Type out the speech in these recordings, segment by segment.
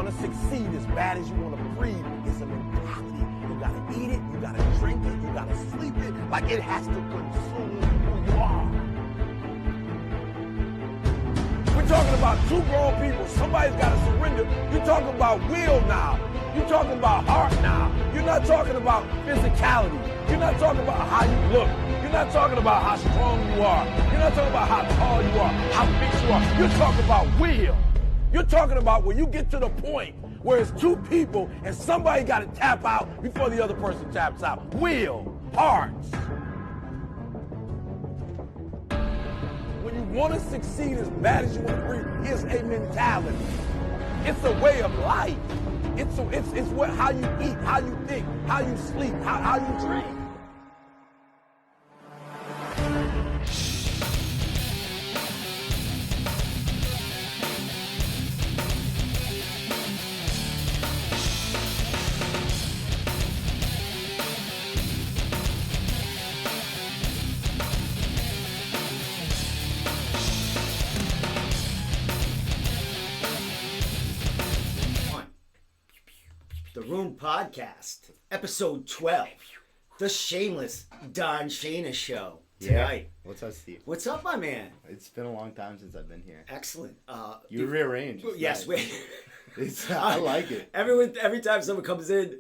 want to succeed as bad as you want to breathe, it's a mentality. You got to eat it, you got to drink it, you got to sleep it. Like it has to consume who you are. We're talking about two grown people. Somebody's got to surrender. You're talking about will now. You're talking about heart now. You're not talking about physicality. You're not talking about how you look. You're not talking about how strong you are. You're not talking about how tall you are, how big you are. You're talking about will. You're talking about when you get to the point where it's two people and somebody got to tap out before the other person taps out. Will, heart. When you want to succeed as bad as you want to breathe, it's a mentality. It's a way of life. It's what how you eat, how you think, how you sleep, how you drink. Podcast, episode 12, the Shameless Don Shainis show tonight. Yeah. What's up, Steve? What's up, my man? It's been a long time since I've been here. Excellent. You rearranged. Yes, nice. I like it. Every time someone comes in,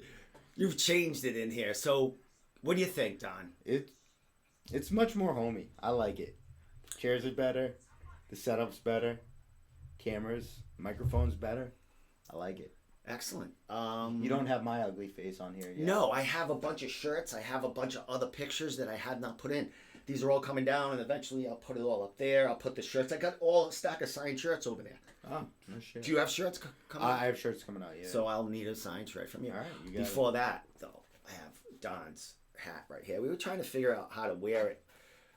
you've changed it in here. So, what do you think, Don? It's much more homey. I like it. The chairs are better. The setup's better. Cameras, microphones better. I like it. Excellent. You don't have my ugly face on here yet. No, I have a bunch of shirts. I have a bunch of other pictures that I have not put in. These are all coming down, and eventually I'll put it all up there. I'll put the shirts. I got all a stack of signed shirts over there. Oh, no shit. Do you have shirts coming out? I have shirts coming out, yeah. So I'll need a signed shirt from you. All right, you got Before that, though, I have Don's hat right here. We were trying to figure out how to wear it.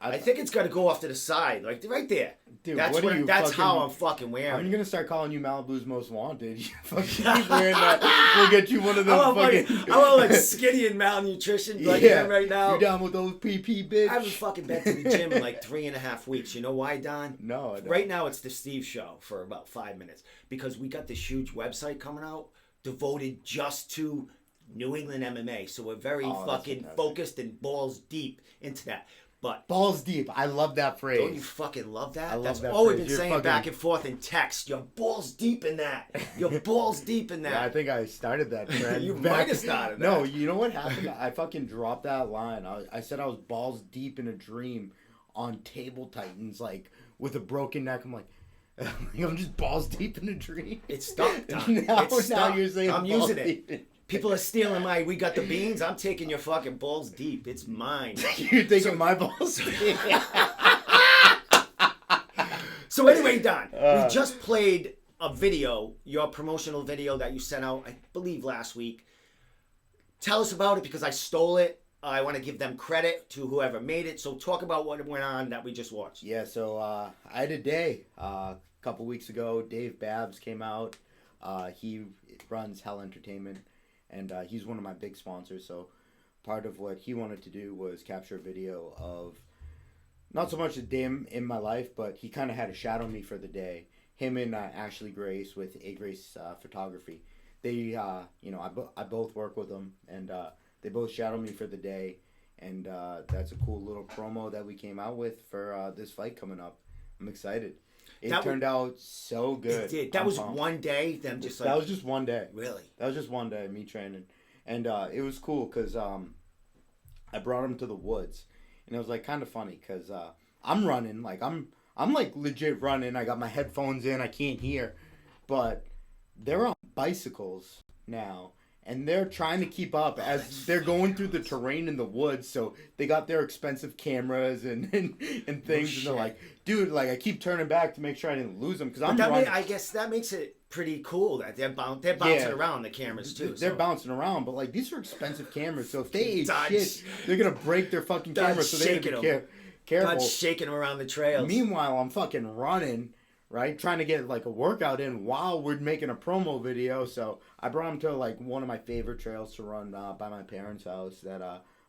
I think it's got to go off to the side, like right there. Dude, that's how I'm fucking wearing it. I'm going to start calling you Malibu's Most Wanted. You fucking keep wearing that. We'll get you one of those I'm all like skinny and malnutrition right now. You down with those PP, bitch? I haven't fucking been to the gym in like 3.5 weeks. You know why, Don? No, I don't. Right now it's the Steve Show for about 5 minutes. Because we got this huge website coming out devoted just to New England MMA. So we're very fucking focused and balls deep into that. But balls deep. I love that phrase. Don't you fucking love that? I love That's that all phrase. we've been saying back and forth in text. You're balls deep in that. You're balls deep in that. Yeah, I think I started that trend. You might have started that. No, you know what happened? I fucking dropped that line. I said I was balls deep in a dream on Table Titans, like, with a broken neck. I'm like, I'm just balls deep in a dream. It's stuck, Don. Now you're saying I'm balls using it. Deep. People are stealing we got the beans. I'm taking your fucking balls deep. It's mine. You're taking my balls deep. So anyway, Don, we just played a video, your promotional video that you sent out, I believe, last week. Tell us about it because I stole it. I want to give them credit to whoever made it. So talk about what went on that we just watched. Yeah, so I had a day. A couple weeks ago, Dave Babs came out. He runs Hell Entertainment. And he's one of my big sponsors, so part of what he wanted to do was capture a video of not so much a day in my life, but he kind of had to shadow me for the day. Him and Ashley Grace with A Grace Photography. They, I both work with them, and they both shadow me for the day. And that's a cool little promo that we came out with for this fight coming up. I'm excited. It turned out so good. It did. That was pumped. One day? That was just one day. Really? That was just one day, me training. And it was cool because I brought him to the woods. And it was like kind of funny because I'm running. Like I'm like legit running. I got my headphones in. I can't hear. But they're on bicycles now. And they're trying to keep up as they're going through the terrain in the woods. So they got their expensive cameras and things. And they're like, dude, like I keep turning back to make sure I didn't lose them. Because I guess that makes it pretty cool that they're bouncing around the cameras too. They're bouncing around. But like these are expensive cameras. So if they ate shit, they're going to break their fucking cameras. So they have to be careful. God's shaking them around the trails. Meanwhile, I'm fucking running. Right, trying to get like a workout in while we're making a promo video. So I brought him to like one of my favorite trails to run by my parents' house that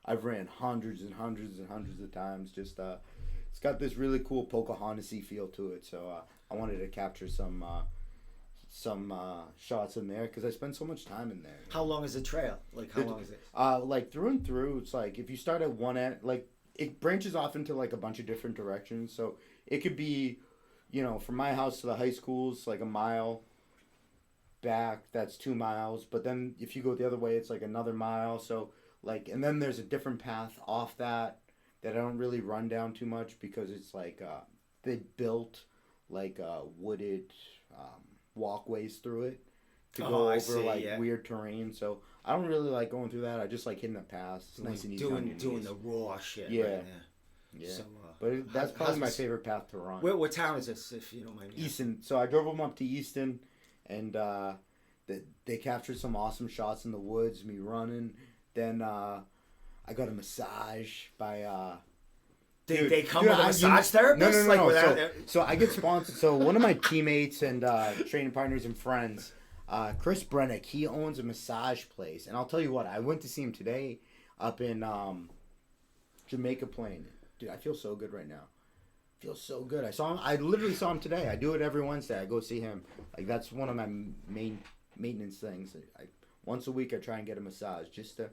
I've ran hundreds and hundreds and hundreds of times. Just it's got this really cool Pocahontas-y feel to it. So I wanted to capture some some shots in there because I spend so much time in there. How long is the trail? Like, how long is it? Like through and through, it's like if you start at one end, like it branches off into like a bunch of different directions. So it could be, from my house to the high school's like a mile. Back, that's 2 miles. But then if you go the other way, it's like another mile. So like, and then there's a different path off that I don't really run down too much because it's like they built like wooded walkways through it to go over weird terrain. So I don't really like going through that. I just like hitting the pass. It's nice and easy. Doing the raw shit. Yeah. Right Yeah. So, but that's probably my favorite path to run. What town is this, if you don't mind? Easton. So I drove them up to Easton, and they captured some awesome shots in the woods, me running. Then I got a massage by... They come with a massage therapist? No. So I get sponsored. So one of my teammates and training partners and friends, Chris Brennick, he owns a massage place. And I'll tell you what, I went to see him today up in Jamaica Plain. Dude, I feel so good right now. I feel so good. I literally saw him today. I do it every Wednesday. I go see him. Like, that's one of my main maintenance things. Once a week I try and get a massage just to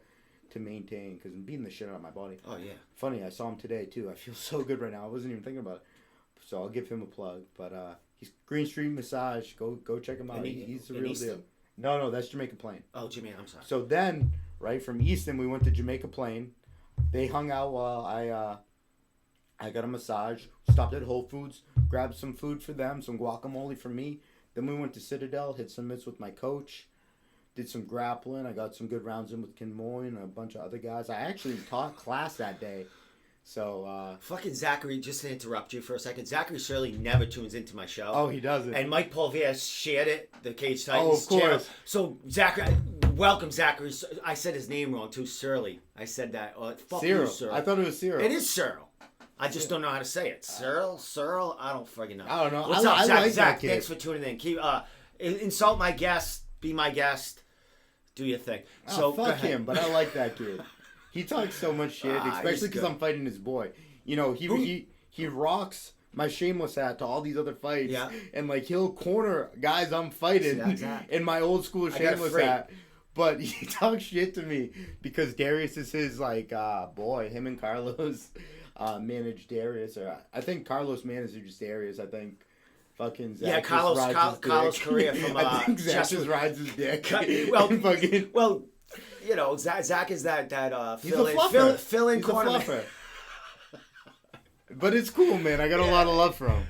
maintain, because I'm beating the shit out of my body. Oh, yeah. Funny, I saw him today, too. I feel so good right now. I wasn't even thinking about it. So I'll give him a plug. But he's Green Street Massage. Go check him out. He's the real deal. No, that's Jamaica Plain. Oh, Jimmy, I'm sorry. So then, right, from Easton, we went to Jamaica Plain. They hung out while I got a massage, stopped at Whole Foods, grabbed some food for them, some guacamole for me. Then we went to Citadel, hit some mitts with my coach. Did some grappling. I got some good rounds in with Ken Moy and a bunch of other guys. I actually taught class that day. So, fucking Zachary, just to interrupt you for a second, Zachary Shirley never tunes into my show. Oh, he doesn't. And Mike Polvier shared it, the Cage Titans. Oh, of course. Channel. So, Zachary, welcome, Zachary. I said his name wrong, too, Shirley. I said that. Fuck Cyril. you, Cyril. I thought it was Cyril. It is Cyril. I just don't know how to say it. Cyril? I don't friggin' know. I don't know. What's up, Zach? like Zach, that kid. thanks for tuning in. Keep insult my guest, be my guest, do your thing. So fuck him, but I like that kid. He talks so much shit, especially because I'm fighting his boy. He rocks my Shameless hat to all these other fights, and like he'll corner guys I'm fighting in my old school Shameless hat. But he talks shit to me because Darius is his boy. Him and Carlos manage Darius, or I think Carlos manages Darius. I think fucking Zach Carlos Correa from I think Zach just rides his dick. Zach is that he's a fluffer. fill-in corner. But it's cool, man. I got a lot of love for him.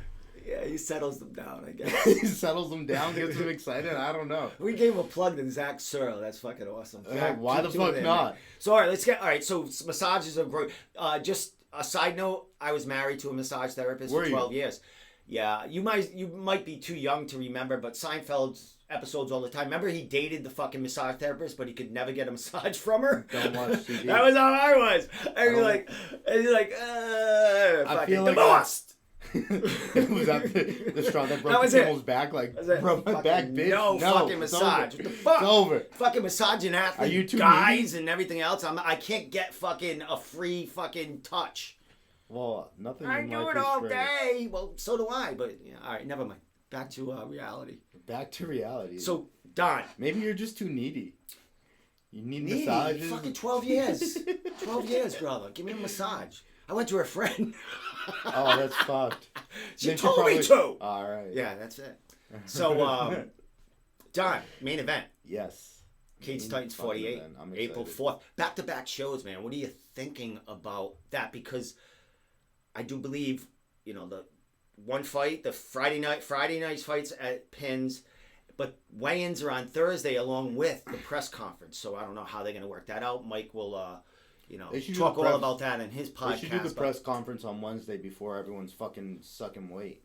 Yeah, he settles them down, I guess. He settles them down, gets them excited. I don't know. We gave him a plug to Zach Searle. That's fucking awesome. Zach, why the fuck not? Man. So, all right, so massages are great. Just a side note, I was married to a massage therapist for 12 years. Yeah, you might be too young to remember, but Seinfeld's episodes all the time. Remember, he dated the fucking massage therapist, but he could never get a massage from her. Don't watch TV. That was how I was. And you're like, I feel like divorced. Was that the straw that broke the camel's back? Like, broke my back, bitch. No fucking massage. What the fuck? It's over. Fucking massaging athletes, Are you too guys, and everything else. I can't get fucking a free fucking touch. Well, nothing. I do it all day. Well, so do I. But all right, never mind. Back to reality. Back to reality. So, Don. Maybe you're just too needy. You need massages. Fucking 12 years. 12 years, brother. Give me a massage. I went to her friend. Oh, that's fucked. She told me to. All right. Yeah, that's it. So, Don, main event. Yes. Cage Titans 48, April 4th. Back-to-back shows, man. What are you thinking about that? Because I do believe, the one fight, the Friday night's fights at Pins, but weigh-ins are on Thursday along with the press conference. So I don't know how they're going to work that out. Mike will, talk all about that in his podcast. They should do the press conference on Wednesday before everyone's fucking sucking weight.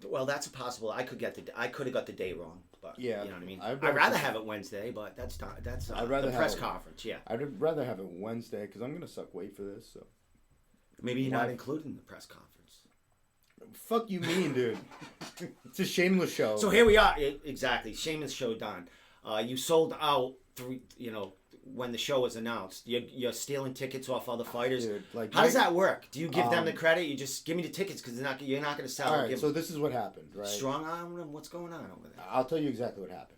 Well, that's a possible. I could have got the day wrong, but yeah, you know what I mean. I'd rather have it Wednesday, but that's I'd rather the press conference. Yeah, I'd rather have it Wednesday because I'm gonna suck weight for this. So maybe you're not including the press conference. Fuck you mean, dude? It's a Shameless show. So here we are. Exactly, Shameless show, Don. You sold out when the show was announced. You're stealing tickets off other fighters. Dude, like, how does that work? Do you give them the credit? You just give me the tickets because you're not going to sell. All right, so this is what happened, right? Strong arm them. What's going on over there? I'll tell you exactly what happened.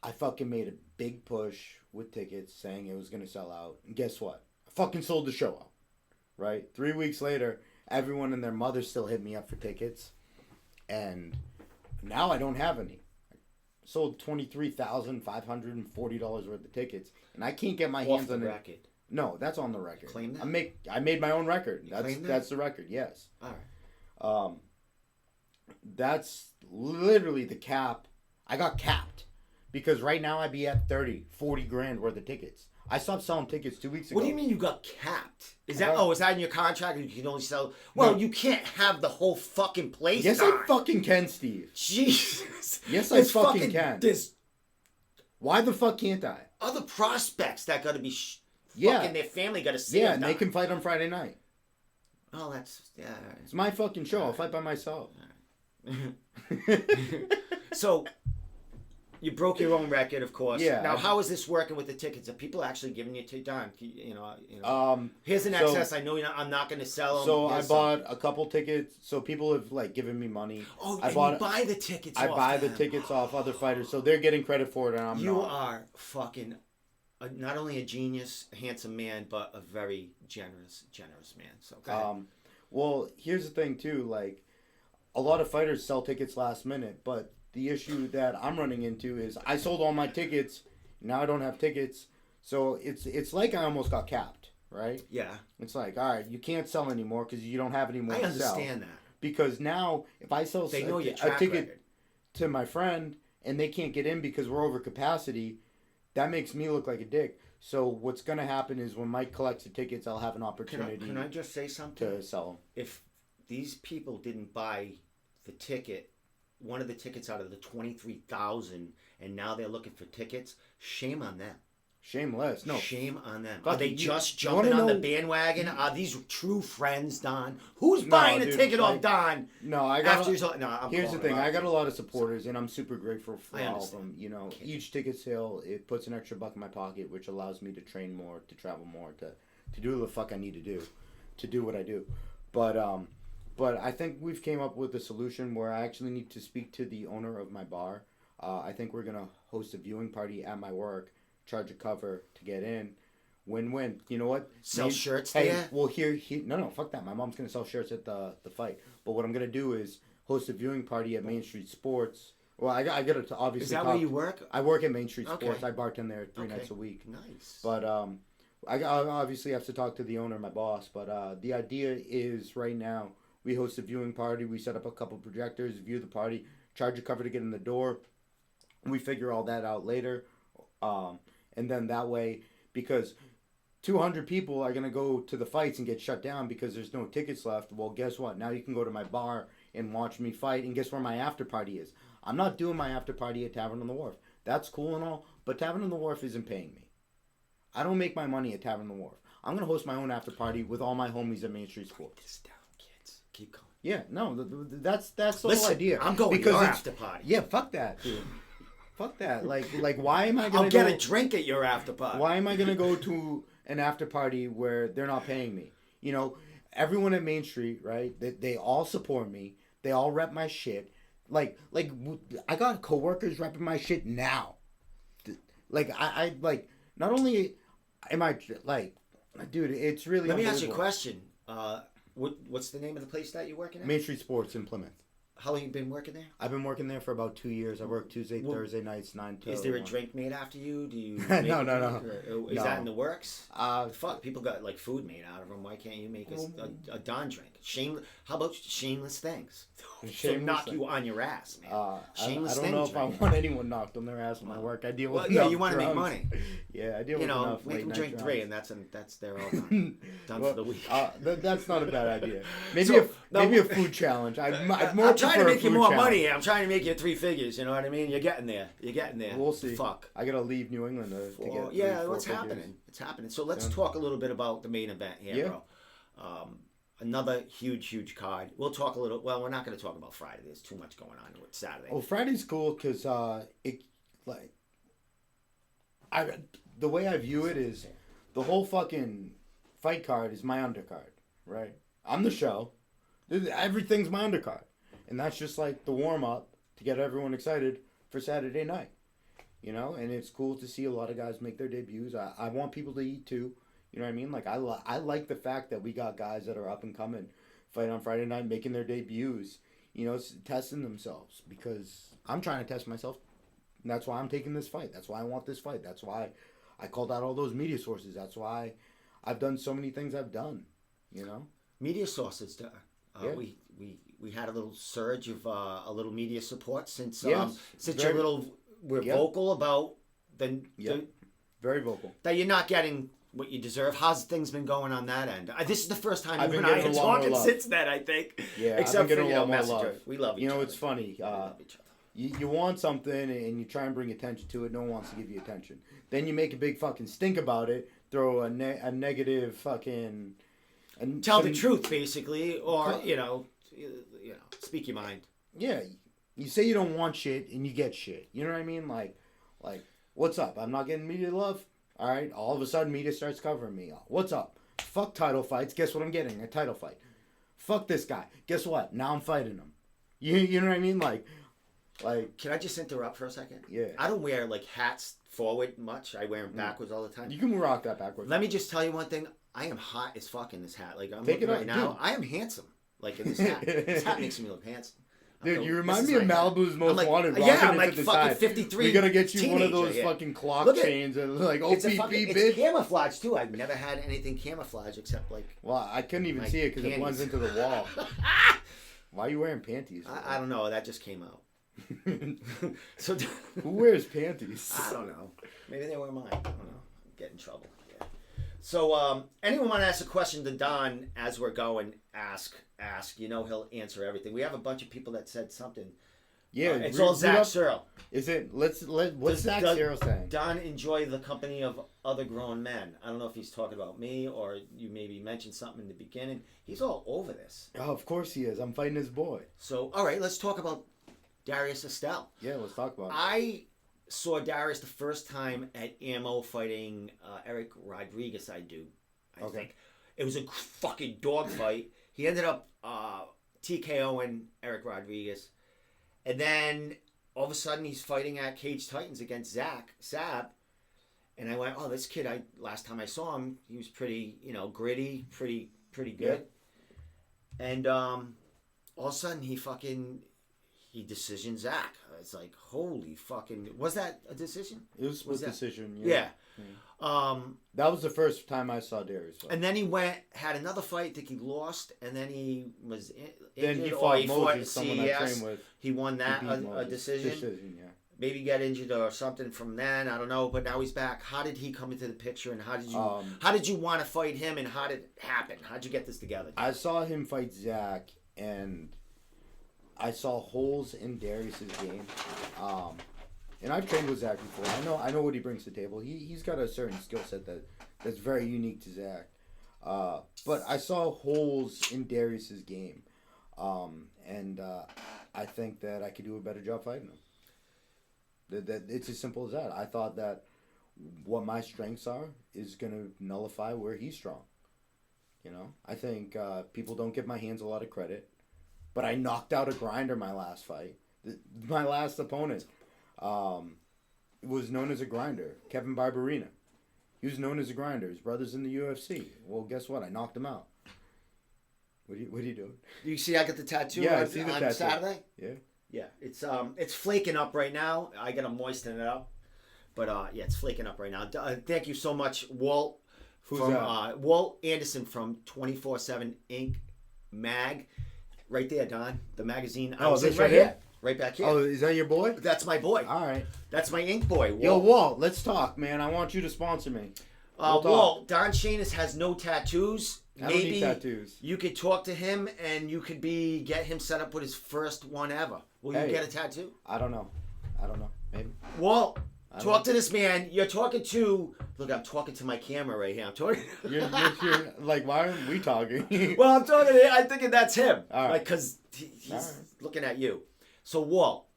I fucking made a big push with tickets saying it was going to sell out. And guess what? I fucking sold the show out. Right? 3 weeks later, everyone and their mother still hit me up for tickets. And now I don't have any. I sold $23,540 worth of tickets. And I can't get my hands on it. Record. No, that's on the record. Claim that? I made my own record. That's the record, yes. All right. That's literally the cap. I got capped. Because right now I'd be at 30, 40 grand worth of tickets. I stopped selling tickets 2 weeks ago. What do you mean you got capped? Is that in your contract? You can only sell... Well, no. You can't have the whole fucking place. Yes, I fucking can, Steve. Jesus. Yes, I fucking can. Why the fuck can't I? Other prospects that got to be... Fucking their family got to see them. Yeah, and they can fight on Friday night. Oh, that's... Yeah. It's my fucking show. I'll fight by myself. So... You broke your own record, of course. Yeah. Now, how is this working with the tickets? Are people actually giving you Don? Here's an excess. I know I'm not going to sell them. So I bought a couple tickets. So people have given me money. Oh, you buy the tickets. I buy the tickets off other fighters, so they're getting credit for it, and I'm not. You are fucking not only a genius, a handsome man, but a very generous man. So go ahead. Well, here's the thing too. A lot of fighters sell tickets last minute, but the issue that I'm running into is I sold all my tickets. Now I don't have tickets. So it's like I almost got capped, right? Yeah. It's like, all right, you can't sell anymore because you don't have any more to sell. I understand that. Because now if I sell a ticket to my friend and they can't get in because we're over capacity, that makes me look like a dick. So what's going to happen is when Mike collects the tickets, I'll have an opportunity Can I just say something? To sell them. If these people didn't buy the ticket, one of the tickets out of the 23,000, and now they're looking for tickets, shame on them. Shameless. No. Shame on them. Are they just jumping on the bandwagon? Are these true friends, Don? Who's buying a ticket off Don? No, here's the thing. I got a lot of supporters, and I'm super grateful for all of them. Each ticket sale, it puts an extra buck in my pocket, which allows me to train more, to travel more, to do what the fuck I need to do what I do. But I think we've came up with a solution where I actually need to speak to the owner of my bar. I think we're going to host a viewing party at my work, charge a cover to get in. Win-win. You know what? Sell shirts there? Well, no, fuck that. My mom's going to sell shirts at the fight. But what I'm going to do is host a viewing party at Main Street Sports. Well, I got to obviously... Is that where you work? I work at Main Street Sports. I bartend there 3 nights a week. Nice. But I obviously have to talk to the owner, my boss. But the idea is right now... We host a viewing party. We set up a couple projectors, view the party, charge a cover to get in the door. We figure all that out later. And then that way, because 200 people are going to go to the fights and get shut down because there's no tickets left. Well, guess what? Now you can go to my bar and watch me fight. And guess where my after party is? I'm not doing my after party at Tavern on the Wharf. That's cool and all, but Tavern on the Wharf isn't paying me. I don't make my money at Tavern on the Wharf. I'm going to host my own after party with all my homies at Main Street Sports. Keep going. Yeah, no, that's the whole idea. I'm going to your after party. Yeah, fuck that, dude. Fuck that. Like, why am I gonna? I'll get a drink at your after party. Why am I gonna go to an after party where they're not paying me? Everyone at Main Street, right? They all support me. They all rep my shit. Like I got coworkers repping my shit now. I not only am I dude, it's really. Let me ask you a question. What's the name of the place that you're working at? Main Street Sports in Plymouth. How long you been working there? I've been working there for about 2 years. I work Tuesday, Thursday nights, 9 to. Is there a drink made after you? Do you? No. Is that in the works? Fuck, people got food made out of them. Why can't you make a Don drink? How about shameless things? So knock you on your ass, man. Shameless I don't know if I want anyone knocked on their ass when I work. I deal with. You want to make money. Yeah, I deal with enough. Make them drink 3, and that's they're all done. Done for the week. That's not a bad idea. Maybe a food challenge. I'm trying to make you more money. I'm trying to make you 3 figures. You know what I mean? You're getting there. We'll see. Fuck. I gotta leave New England to get. Yeah, what's happening? It's happening. So let's talk a little bit about the main event here, bro. Another huge card. We'll talk a little. Well, we're not going to talk about Friday. There's too much going on with Saturday. Oh, Friday's cool because the way I view it is the whole fucking fight card is my undercard, right? I'm the show. Everything's my undercard. And that's just like the warm up to get everyone excited for Saturday night. You know, and it's cool to see a lot of guys make their debuts. I want people to eat too. You know what I mean? Like I like the fact that we got guys that are up and coming, fight on Friday night, making their debuts. You know, testing themselves, because I'm trying to test myself. And that's why I'm taking this fight. That's why I want this fight. That's why I called out all those media sources. That's why I've done so many things I've done. You know, media sources. Yeah. We had a little surge of a little media support since we're Yeah. vocal about very vocal. that you're not getting what you deserve. How's things been going on that end? This is the first time I've you been and I getting are a lot more talking love. since then, I think. Yeah, Except I've been for, getting a lot more Messenger. love. We love each You know, other. it's funny. We love each other. You want something and you try and bring attention to it. No one wants to give you attention. Then you make a big fucking stink about it. Throw a negative fucking. And Tell the truth, basically, or speak your mind. Yeah, you say you don't want shit and you get shit. You know what I mean? Like, what's up? I'm not getting media love. All right. All of a sudden, media starts covering me. What's up? Fuck title fights. Guess what I'm getting? A title fight. Fuck this guy. Guess what? Now I'm fighting him. You know what I mean? Like. Can I just interrupt for a second? Yeah. I don't wear hats forward much. I wear them backwards all the time. You can rock that backwards. Let me just tell you one thing. I am hot as fuck in this hat. Like I'm Take looking it right off, now. dude. I am handsome. Like in this hat. This hat makes me look handsome. Dude, you This remind is me of my hat. Malibu's Most I'm like, Wanted. yeah, rocking I'm it like to the fucking side. 53 We gotta get you one of teenager, those yeah. fucking clock Look at- chains and like It's OPP, it's bitch. camouflage too. I've never had anything camouflage except like Well, I couldn't even my see it because it panties. blends into the wall. Why are you wearing panties? I don't know. That just came out. So Who wears panties? I don't know. Maybe they were mine. I don't know. Get in trouble. Yeah. So anyone want to ask a question to Don as we're going? Ask. You know he'll answer everything. We have a bunch of people that said something. Yeah, It's all Zach Searle. Is it? What's Zach does- Searle saying? Don enjoy the company of other grown men. I don't know if he's talking about me or you maybe mentioned something in the beginning. He's all over this. Oh, of course he is. I'm fighting his boy. So all right, let's talk about Darius Estelle. Yeah, let's talk about it. I saw Darius the first time at Ammo fighting Eric Rodriguez. I think it was a fucking dogfight. He ended up TKOing Eric Rodriguez, and then all of a sudden he's fighting at Cage Titans against Zach Saab, and I went, oh, this kid. Last time I saw him, he was pretty, gritty, pretty good, and all of a sudden he decisioned Zach. It's like, holy fucking... Was that a decision? It was a split decision. Yeah. That was the first time I saw Darius fight. And then he had another fight. I think he lost, and then he was injured. Then he or fought he Moses, fought someone I CES. trained with. He won that, He beat a Moses. decision. Yeah. Maybe get injured or something from then. I don't know. But now he's back. How did he come into the picture, and how did you want to fight him, and how did it happen? How did you get this together? I saw him fight Zach, and I saw holes in Darius's game. And I've trained with Zach before. I know what he brings to the table. He's got a certain skill set that's very unique to Zach. But I saw holes in Darius's game. And I think that I could do a better job fighting him. That it's as simple as that. I thought that what my strengths are is going to nullify where he's strong. I think people don't give my hands a lot of credit. But I knocked out a grinder my last fight. My last opponent was known as a grinder. Kevin Barberina. He was known as a grinder. His brother's in the UFC. Well, guess what? I knocked him out. What are you doing? You see, I got the tattoo Yeah, I on, see the on tattoo. Saturday. Yeah. Yeah, it's flaking up right now. I gotta moisten it up, but yeah, it's flaking up right now. Thank you so much, Walt. Who's from that? Walt Anderson from 24/7 Inc. Mag, right there, Don. The magazine. I was this in right here? right back here. Oh, is that your boy? That's my boy. All right. That's my ink boy. Walt. Yo, Walt, let's talk, man. I want you to sponsor me. We'll talk. Walt, Don Shainis has no tattoos. I don't need tattoos. You could talk to him and you could get him set up with his first one ever. Will you get a tattoo? I don't know. Maybe. Walt, talk to this man. You're talking to... Look, I'm talking to my camera right here. I'm talking... You're like, why aren't we talking? Well, I'm talking to him. I'm thinking that's him. All right. Like, because he's looking at you. So, Walt,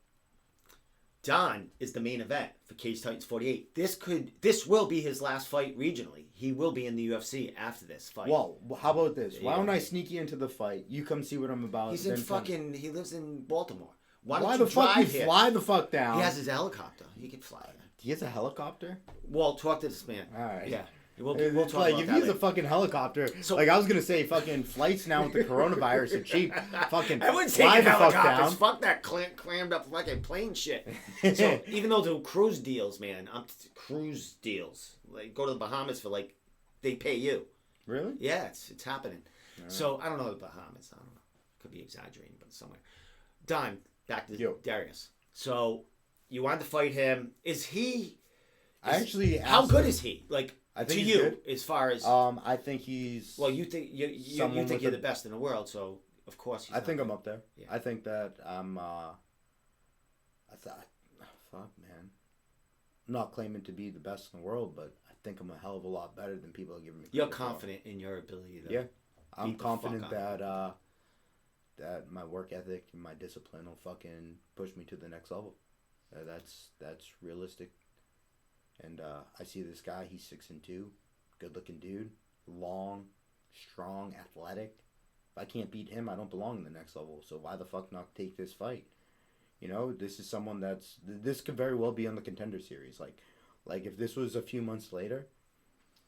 Don is the main event for Cage Titans 48. This will be his last fight regionally. He will be in the UFC after this fight. Well, how about this? Why don't I sneak you into the fight? You come see what I'm about. He's in fucking. He lives in Baltimore. Why don't you drive here? Fly the fuck down. He has his helicopter. He can fly. He has a helicopter? Well, talk to this man. All right. Yeah. We'll talk if about he that has later. a fucking helicopter, like I was gonna say, fucking flights now with the coronavirus are cheap. Fucking I wouldn't fly take the fuck helicopters. down. Fuck that crammed up fucking plane shit. So even though the cruise deals, man, cruise deals, like go to the Bahamas for like, they pay you. Really? Yeah, it's happening. Right. So I don't know the Bahamas. I don't know. Could be exaggerating, but somewhere. Don, back to Darius. So you wanted to fight him. How good is he? Like, I think to you, good. As far as I think he's. Well, you think you think you're the best in the world, so of course. I think I'm up there. Yeah. I think that I'm. Fuck, man. I'm not claiming to be the best in the world, but I think I'm a hell of a lot better than people are giving me. You're confident in your ability to. Yeah, I'm confident that that my work ethic and my discipline will fucking push me to the next level. That's realistic. And I see this guy, he's 6'2", good-looking dude, long, strong, athletic. If I can't beat him, I don't belong in the next level. So why the fuck not take this fight? You know, this is someone this could very well be on the Contender Series. Like if this was a few months later,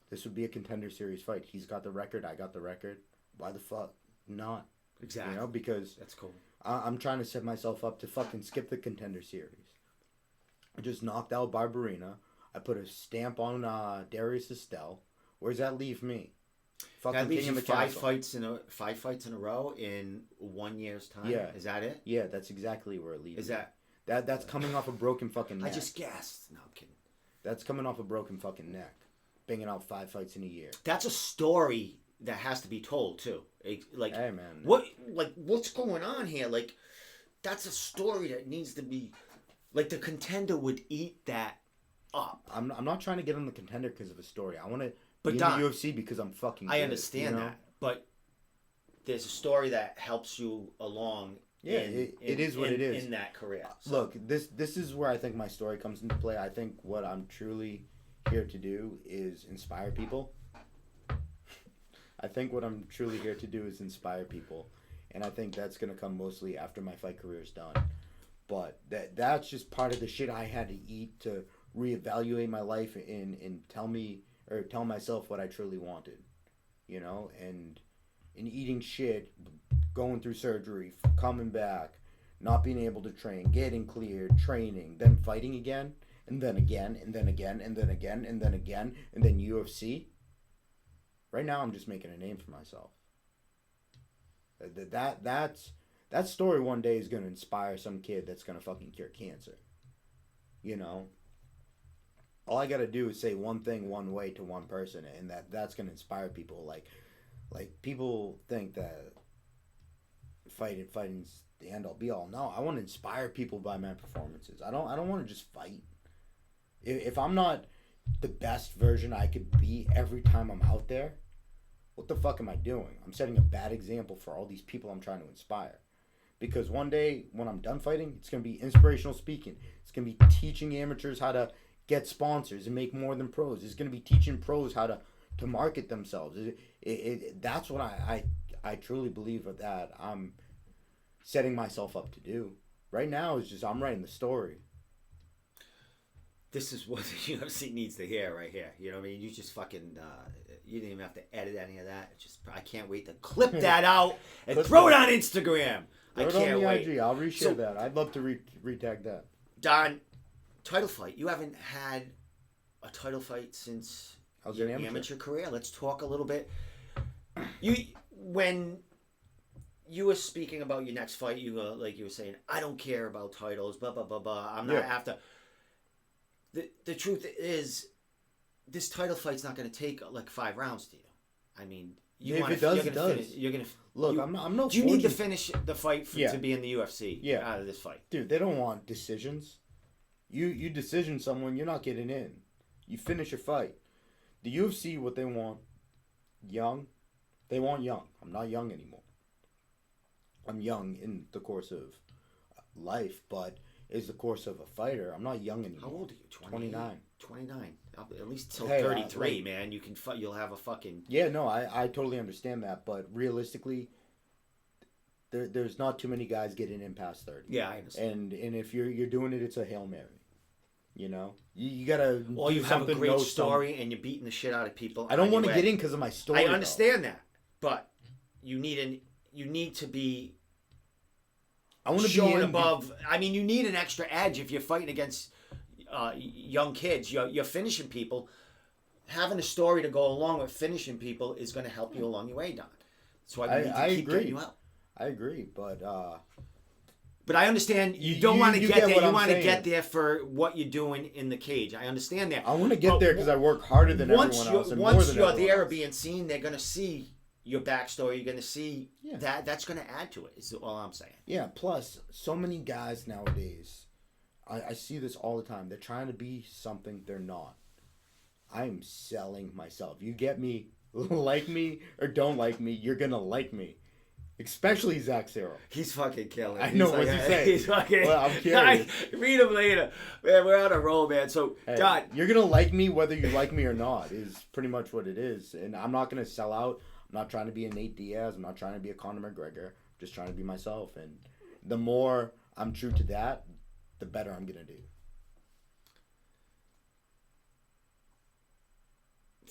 this would be a Contender Series fight. He's got the record, I got the record. Why the fuck not? Exactly. You know, because that's cool. I'm trying to set myself up to fucking skip the Contender Series. I just knocked out Barbarina. I put a stamp on Darius Estelle. Where does that leave me? Fucking that leaves king you of the five castle. five fights in a row in 1 year's time. Yeah, is that it? Yeah, that's exactly where it leaves. Is me. That's coming off a broken fucking neck. I just guessed. No, I'm kidding. That's coming off a broken fucking neck. Banging out 5 fights in a year. That's a story that has to be told too. Like, hey man, what's going on here? Like, that's a story that needs to be. Like, the Contender would eat that up. I'm not trying to get on the Contender because of a story. I want to be in Don, the UFC because I'm fucking good, I understand that, but there's a story that helps you along. Yeah, it is what it is in that career. So. Look, this is where I think my story comes into play. I think what I'm truly here to do is inspire people. I think what I'm truly here to do is inspire people, and I think that's gonna come mostly after my fight career is done. But that's just part of the shit I had to eat to reevaluate my life and tell myself what I truly wanted, you know, and in eating shit, going through surgery, coming back, not being able to train, getting cleared, training, then fighting again, and then again, and then again, and then again, and then again, and then UFC. Right now, I'm just making a name for myself. That story one day is going to inspire some kid that's going to fucking cure cancer. You know? All I got to do is say one thing one way to one person, and that's going to inspire people. Like people think that fighting's the end all be all. No, I want to inspire people by my performances. I don't want to just fight. If I'm not the best version I could be every time I'm out there, what the fuck am I doing? I'm setting a bad example for all these people I'm trying to inspire. Because one day, when I'm done fighting, it's going to be inspirational speaking. It's going to be teaching amateurs how to get sponsors and make more than pros. It's going to be teaching pros how to market themselves. That's what I truly believe that I'm setting myself up to do. Right now, it's just I'm writing the story. This is what the UFC needs to hear right here. You know what I mean? You just fucking, you didn't even have to edit any of that. I can't wait to clip that out and throw it on Instagram. I can't wait. IG. I'll reshare that. I'd love to retag that. Don, title fight. You haven't had a title fight since your amateur career. Let's talk a little bit. When you were speaking about your next fight, you were saying, I don't care about titles, blah, blah, blah, blah. I'm not after. The truth is, this title fight's not going to take like 5 rounds to you. I mean, if it does, it does. You're gonna look. I'm no. You need to finish the fight to be in the UFC. Yeah. Out of this fight, dude. They don't want decisions. You decision someone, you're not getting in. You finish your fight. The UFC, what they want, young. They want young. I'm not young anymore. I'm young in the course of life, but is the course of a fighter. I'm not young anymore. How old are you? 29. 29. At least till Hey, 33, man. You can you'll have a fucking... Yeah, no, I totally understand that, but realistically, there's not too many guys getting in past 30. Yeah, I understand. And if you're doing it, it's a Hail Mary. You know, you gotta. Or you have a great story and you're beating the shit out of people. I don't want to get in because of my story. I understand that, but you need to be. I want to show above. I mean, you need an extra edge if you're fighting against young kids. You're finishing people. Having a story to go along with finishing people is going to help you along your way, Don. That's why we need to keep getting you out. I agree, but I understand you don't want to get there. You want to get there for what you're doing in the cage. I understand that. I want to get there because I work harder than everyone else. And once you're there being seen, they're going to see your backstory. You're going to see that. That's going to add to it. Is all I'm saying. Yeah. Plus, so many guys nowadays, I see this all the time. They're trying to be something they're not. I'm selling myself. You get me, like me or don't like me, you're going to like me. Especially Zach Cyril. He's fucking killing. I know, what's he saying? He's fucking... Well, I'm curious. Read him later. Man, we're on a roll, man. So, hey, God... You're going to like me whether you like me or not is pretty much what it is. And I'm not going to sell out. I'm not trying to be a Nate Diaz. I'm not trying to be a Conor McGregor. I'm just trying to be myself. And the more I'm true to that, the better I'm going to do.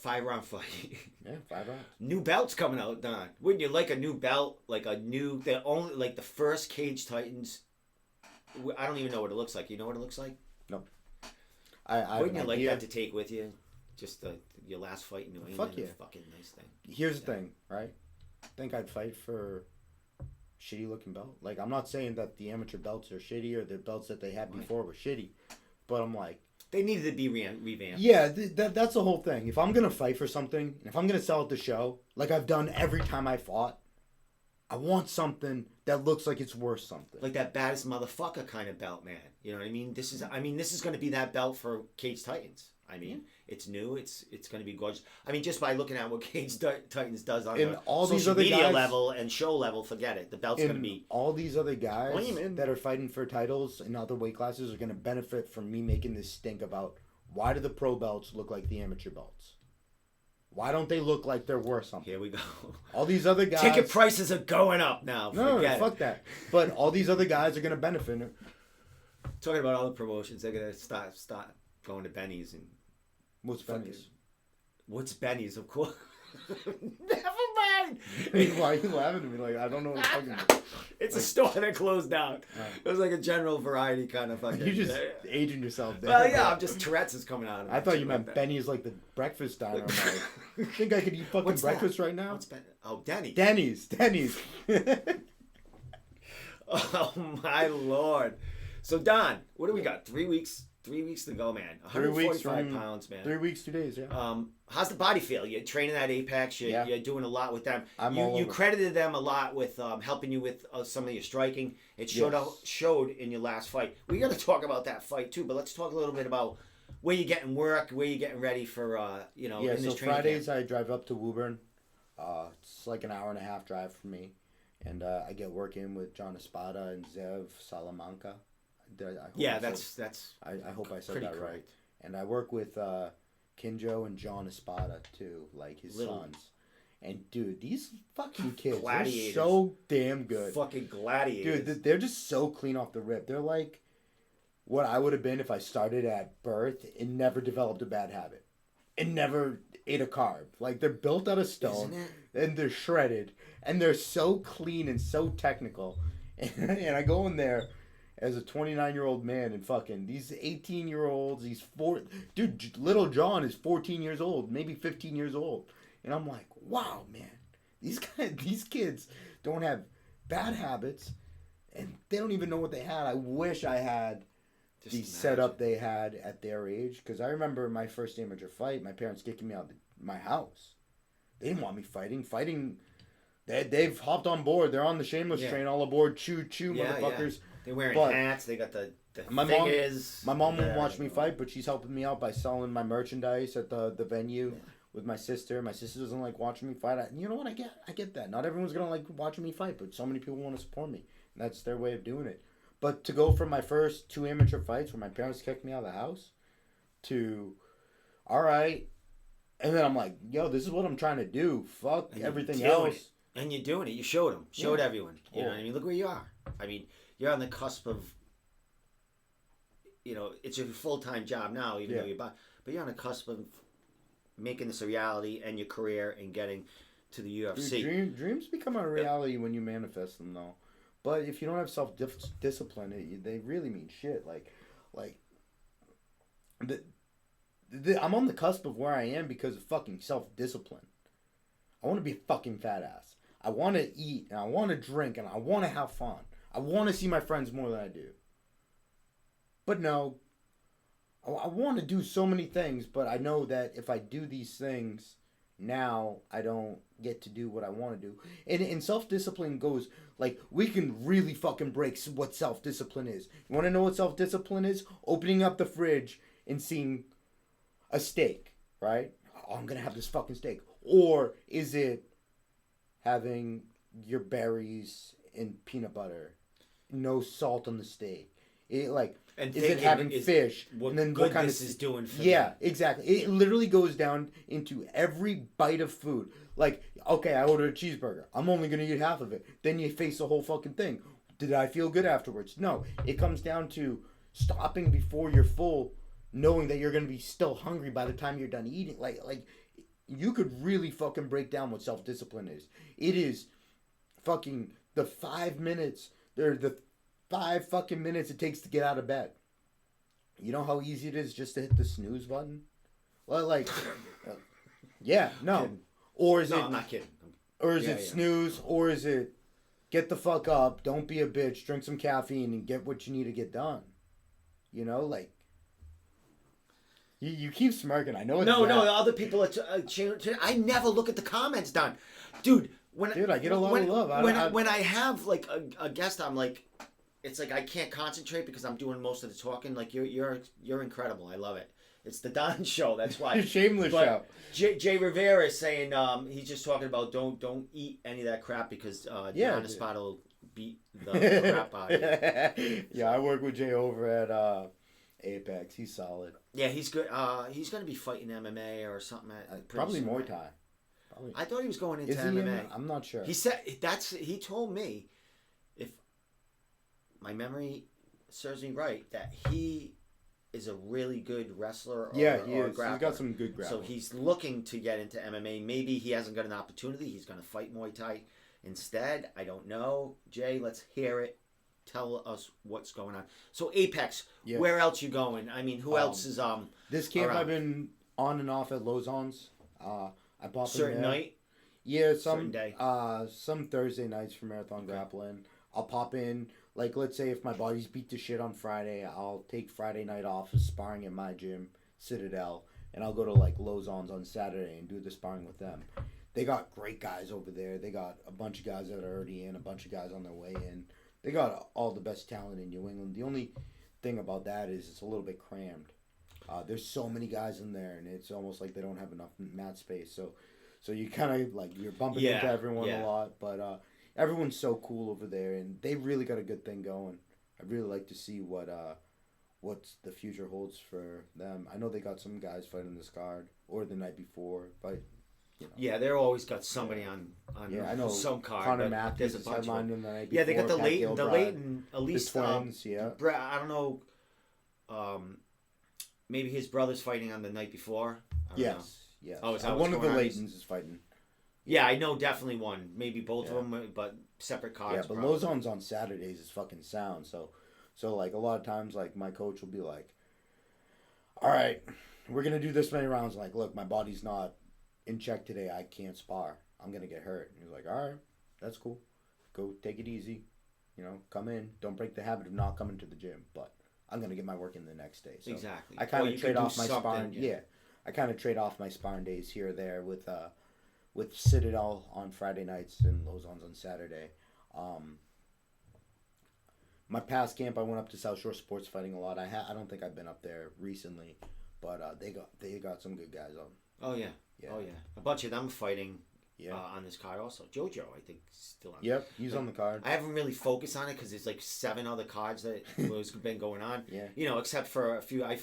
5-round fight. Yeah, 5 rounds. New belt's coming out, Don. Wouldn't you like a new belt? Like the first Cage Titans. I don't even know what it looks like. You know what it looks like? No. Wouldn't you like that to take with you? Just your last fight in New England. Fuck yeah. Fucking nice thing. Here's the thing, right? I think I'd fight for shitty looking belt. Like, I'm not saying that the amateur belts are shitty or the belts that they had before were shitty. But I'm like, they needed to be revamped. Yeah, that's the whole thing. If I'm going to fight for something, and if I'm going to sell at the show, like I've done every time I fought, I want something that looks like it's worth something. Like that baddest motherfucker kind of belt, man. You know what I mean? This is going to be that belt for Cage Titans. I mean, it's new. It's going to be gorgeous. I mean, just by looking at what Cage Titans does on the social media level and show level, forget it. The belt's going to be... All these other guys that are fighting for titles in other weight classes are going to benefit from me making this stink about why do the pro belts look like the amateur belts? Why don't they look like they're worth something? Here we go. All these other guys... Ticket prices are going up now. No, fuck that. But all these other guys are going to benefit. Talking about all the promotions, they're going to start going to Benny's and... What's Benny's? What's Benny's, of course. Never mind. Why are you laughing at me? Like, I don't know what you're talking about. It's a store that closed down. It was like a general variety kind of fucking... You're just aging yourself there. Well, yeah, I'm just... Tourette's is coming out of me. I thought you meant Benny's like the breakfast diner. I'm like, you think I could eat fucking breakfast right now? What's Ben? Oh, Denny's. Denny's. Oh, my Lord. So, Don, what do we got? 3 weeks... 3 weeks to go, man. 145 pounds, man. 3 weeks, 2 days, yeah. How's the body feel? You're training at Apex. You're doing a lot with them. You over. credited them a lot with helping you with some of your striking. It showed in your last fight. We got to talk about that fight too, but let's talk a little bit about where you're getting work, where you're getting ready for in this training Fridays camp. I drive up to Woburn. It's like an hour and a half drive for me, and I get work in with John Espada and Zev Salamanca. I hope I said that right. And I work with Kinjo and John Espada too, like his sons. And dude, these fucking kids are so damn good. Fucking gladiators. Dude, they're just so clean off the rip. They're like what I would have been if I started at birth and never developed a bad habit. And never ate a carb. Like, they're built out of stone. And they're shredded. And they're so clean and so technical. And I go in there as a 29-year-old man and fucking these 18-year-olds, dude, little John is 14 years old, maybe 15 years old. And I'm like, wow, man, these kids don't have bad habits and they don't even know what they had. I wish I had the setup they had at their age, because I remember my first amateur fight, my parents kicking me out of my house. They didn't want me fighting. They've hopped on board. They're on the Shameless train, all aboard. Choo, motherfuckers. Yeah. They're wearing hats. They got the fingers. My mom won't watch me fight, but she's helping me out by selling my merchandise at the venue with my sister. My sister doesn't like watching me fight. You know what? I get that. Not everyone's going to like watching me fight, but so many people want to support me. And that's their way of doing it. But to go from my first 2 amateur fights where my parents kicked me out of the house to, all right, and then I'm like, yo, this is what I'm trying to do. Fuck everything else. And you're doing it. You showed them. Showed everyone. You know what I mean? Look where you are. I mean, you're on the cusp of, it's your full-time job now, even though but you're on the cusp of making this a reality and your career and getting to the UFC. Dreams become a reality when you manifest them, though. But if you don't have self-discipline, they really mean shit. I'm on the cusp of where I am because of fucking self-discipline. I want to be a fucking fat ass. I want to eat, and I want to drink, and I want to have fun. I want to see my friends more than I do. But no, I want to do so many things, but I know that if I do these things now, I don't get to do what I want to do. And self-discipline goes, we can really fucking break what self-discipline is. You want to know what self-discipline is? Opening up the fridge and seeing a steak, right? Oh, I'm going to have this fucking steak. Or is it having your berries and peanut butter, no salt on the steak? Is it having fish? What and then good what kind this is doing for them. Exactly. It literally goes down into every bite of food. Okay, I ordered a cheeseburger. I'm only going to eat half of it. Then you face the whole fucking thing. Did I feel good afterwards? No. It comes down to stopping before you're full, knowing that you're going to be still hungry by the time you're done eating. You could really fucking break down what self-discipline is. It is fucking the 5 minutes, the 5 fucking minutes it takes to get out of bed. You know how easy it is just to hit the snooze button? Yeah, no. Or is it... I'm not kidding. Or is it snooze, or is it get the fuck up, don't be a bitch, drink some caffeine, and get what you need to get done? You keep smirking. I know it's No, other people I never look at the comments, Don. Dude, I get a lot of love. When I have a guest, I'm it's I can't concentrate because I'm doing most of the talking. You're incredible. I love it. It's the Don show. That's why. Shameless show. Jay Rivera is saying he's just talking about don't eat any of that crap because Don Espada will beat the crap out of you. Yeah, I work with Jay over at Apex. He's solid. Yeah, he's good. He's going to be fighting MMA or something. Probably Muay Thai. Probably. I thought he was going into MMA. I'm not sure. He said he told me, if my memory serves me right, that he is a really good wrestler. He is. Grappler. He's got some good grappling. So he's looking to get into MMA. Maybe he hasn't got an opportunity. He's going to fight Muay Thai instead. I don't know. Jay, let's hear it. Tell us what's going on. So Apex, where else you going? I mean, who else is this camp around? I've been on and off at Lausanne's. I pop certain in there. night. Yeah, certain day. Some Thursday nights for marathon grappling. I'll pop in. Let's say if my body's beat to shit on Friday, I'll take Friday night off of sparring at my gym, Citadel, and I'll go to Lausanne's on Saturday and do the sparring with them. They got great guys over there. They got a bunch of guys that are already in, a bunch of guys on their way in. They got all the best talent in New England. The only thing about that is it's a little bit crammed. There's so many guys in there, and it's almost like they don't have enough mat space. So you kind of you're bumping into everyone a lot. But everyone's so cool over there, and they really got a good thing going. I'd really like to see what the future holds for them. I know they got some guys fighting this card or the night before, but. Yeah, they're always got somebody on I know some card. Connor Matthews there's a bunch of them. the night before. Yeah, they got the Leighton, at least. The twins, I don't know. Maybe his brother's fighting on the night before. Yes. Oh, is that one of the Leightons is fighting. Yeah, I know definitely one. Maybe both of them, but separate cards. Yeah, but Lausanne's on Saturdays is fucking sound. So a lot of times, my coach will be like, "All right, we're gonna do this many rounds." Look, my body's not in check today. I can't spar. I'm gonna get hurt. And he's like, all right, that's cool. Go take it easy. Come in. Don't break the habit of not coming to the gym. But I'm gonna get my work in the next day. So exactly. I kind of trade off my sparring. Yeah, I kind of trade off my sparring days here or there with Citadel on Friday nights and Lausanne's on Saturday. My past camp, I went up to South Shore Sports Fighting a lot. I don't think I've been up there recently, but they got some good guys on. Oh yeah. Yeah. Oh yeah, a bunch of them fighting on this card also. JoJo, I think, still on. Yep, he's on the card. I haven't really focused on it because there's like 7 other cards that has been going on. Yeah. You know, except for a few. I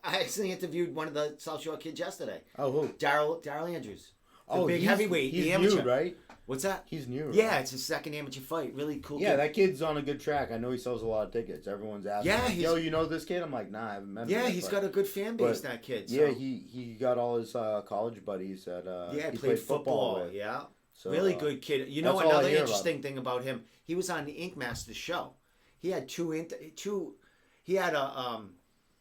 actually interviewed one of the South Shore kids yesterday. Oh, who? Daryl Andrews. The big he's, heavyweight, he's the amateur. new, right? What's that? He's new. Right? Yeah, it's his second amateur fight. Really cool. Yeah, kid. that kid's on a good track. I know he sells a lot of tickets. Everyone's asking, Yeah, like, yo, you know this kid? I'm like, nah, I haven't met him. Yeah, yet, he's but- got a good fan base, that kid. So. Yeah, he got all his college buddies that he played football with. Yeah. So, really good kid. You know that's all I another hear interesting thing about him? He was on the Ink Masters show. He had he had a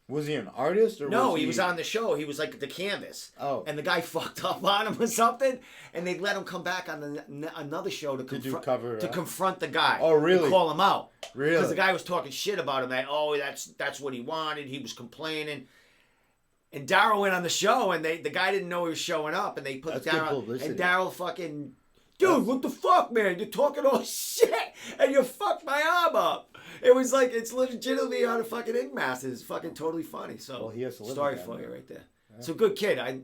Was he an artist or no, was he was on the show. He was like the canvas. Oh. And the guy fucked up on him or something, and they let him come back on another show to confront the guy. Oh, really? To call him out. Really? Because the guy was talking shit about him. That that's what he wanted. He was complaining. And Daryl went on the show, and the guy didn't know he was showing up, and they put That's good Daryl, publicity. and Daryl fucking, dude, what the fuck, man? You're talking all shit, and you fucked my arm up. It was like, it's legitimately on a fucking Ink Masters. It's fucking totally funny. So, Well, he has to live story with that, for you man. right there. Yeah. So good kid. I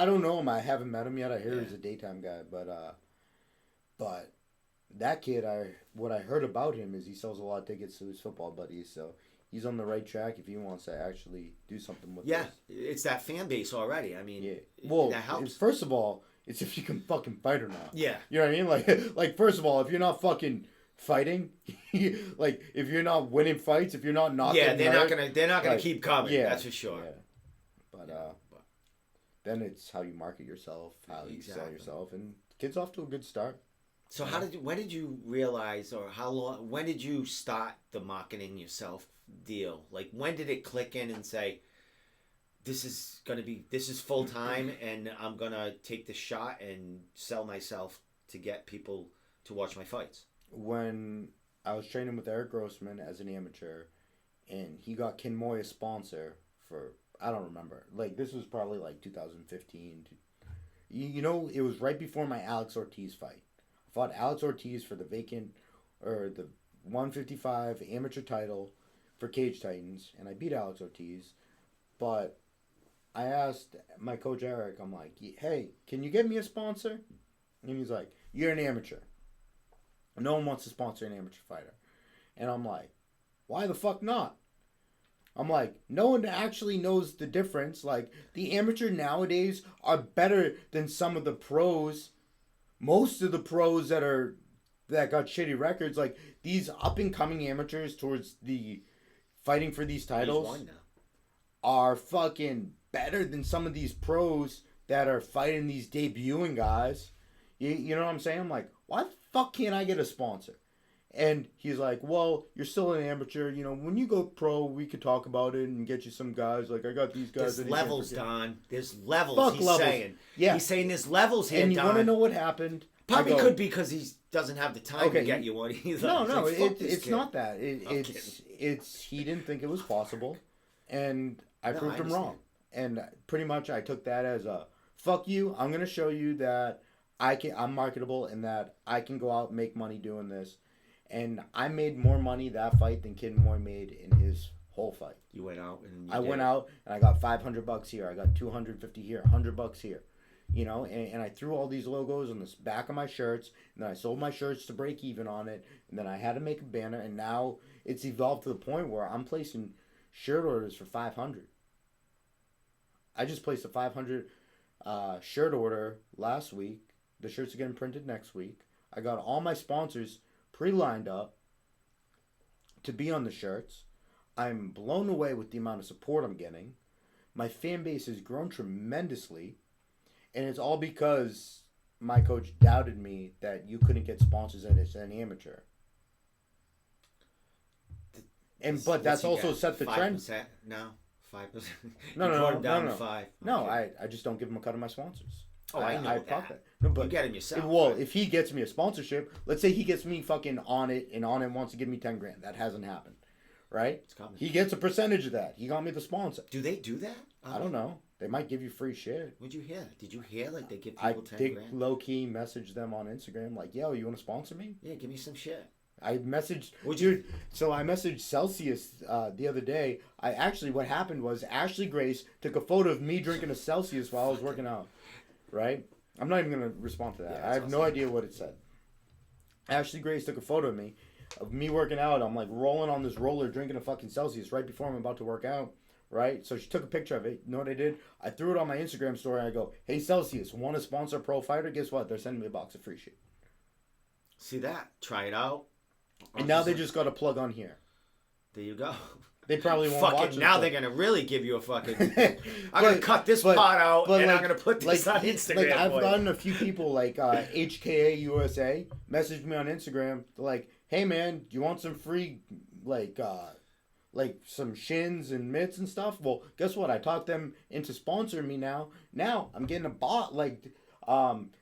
don't know him. I haven't met him yet. I hear he's a daytime guy, but that kid, what I heard about him is he sells a lot of tickets to his football buddies. So he's on the right track if he wants to actually do something with this. It's that fan base already. I mean, Well, that helps. first of all, it's if you can fucking fight or not. Yeah. You know what I mean? Like first of all, if you're not fucking fighting, like if you're not winning fights, if you're not knocking, they're not gonna keep coming. Yeah, that's for sure. Yeah. But then it's how you market yourself, how you sell yourself, and kids off to a good start. So when did you realize, or when did you start the marketing yourself deal? Like, when did it click in and say, this is full time, and I'm gonna take this shot and sell myself to get people to watch my fights? When I was training with Eric Grossman as an amateur, and he got Kinmoy a sponsor for, I don't remember, like this was probably like 2015. You know, it was right before my Alex Ortiz fight. I fought Alex Ortiz for the the 155 amateur title for Cage Titans, and I beat Alex Ortiz. But I asked my coach Eric, I'm like, hey, can you get me a sponsor? And he's like, you're an amateur. No one wants to sponsor an amateur fighter. And I'm like, why the fuck not? I'm like, no one actually knows the difference. Like, the amateur nowadays are better than some of the pros. Most of the pros that got shitty records, like these up and coming amateurs towards the fighting for these titles are fucking better than some of these pros that are fighting these debuting guys. You know what I'm saying? I'm like, why the fuck can't I get a sponsor? And he's like, well, you're still an amateur. You know, when you go pro, we could talk about it and get you some guys. Like, I got these guys. There's levels, Don. There's levels, Fuck levels. Saying. Yeah. He's saying there's levels here, and you Don. want to know what happened? Probably could be because he doesn't have the time to get you one either. No, Like, it's not that. It's he didn't think it was possible, and I proved him wrong. And pretty much I took that as a fuck you. I'm gonna show you that I'm marketable and that I can go out and make money doing this. And I made more money that fight than Kid Moy made in his whole fight. You went out and I went out and I got $500 here. I got $250 here. $100 here. You know, and I threw all these logos on the back of my shirts, and then I sold my shirts to break even on it, and then I had to make a banner, and now it's evolved to the point where I'm placing shirt orders for $500. I just placed a $500 shirt order last week. The shirts are getting printed next week. I got all my sponsors pre-lined up to be on the shirts. I'm blown away with the amount of support I'm getting. My fan base has grown tremendously. And it's all because my coach doubted me that you couldn't get sponsors as an amateur. But that's also set the trend. No, 5%. No. 5. No, okay. I just don't give him a cut of my sponsors. I know that. No, but you get him yourself. Well, if he gets me a sponsorship, let's say he gets me fucking on it, and on it wants to give me $10,000. That hasn't happened, right? It's coming. He gets a percentage of that. He got me the sponsor. Do they do that? I don't know. They might give you free shit. What'd you hear? Did you hear like they give people $10,000? I did low key message them on Instagram like, "Yo, you want to sponsor me?" Yeah, give me some shit. I messaged, dude. So I messaged Celsius the other day. What happened was Ashley Grace took a photo of me drinking a Celsius while I was working out, right? I'm not even gonna respond to that. Yeah, I have no idea what it said. Ashley Grace took a photo of me working out. I'm like rolling on this roller, drinking a fucking Celsius right before I'm about to work out. Right? So she took a picture of it. You know what I did? I threw it on my Instagram story. I go, "Hey Celsius, want to sponsor a pro fighter? Guess what? They're sending me a box of free shit." See that? Try it out. And now they just got a plug on here. There you go. They probably won't watch it. Now they're gonna really give you a fucking. I'm gonna cut this part out and like, I'm gonna put this on Instagram. Like I've gotten a few people like HKA USA messaged me on Instagram. They're like, "Hey man, do you want some free like some shins and mitts and stuff?" Well, guess what? I talked them into sponsoring me now. Now I'm getting a bot like.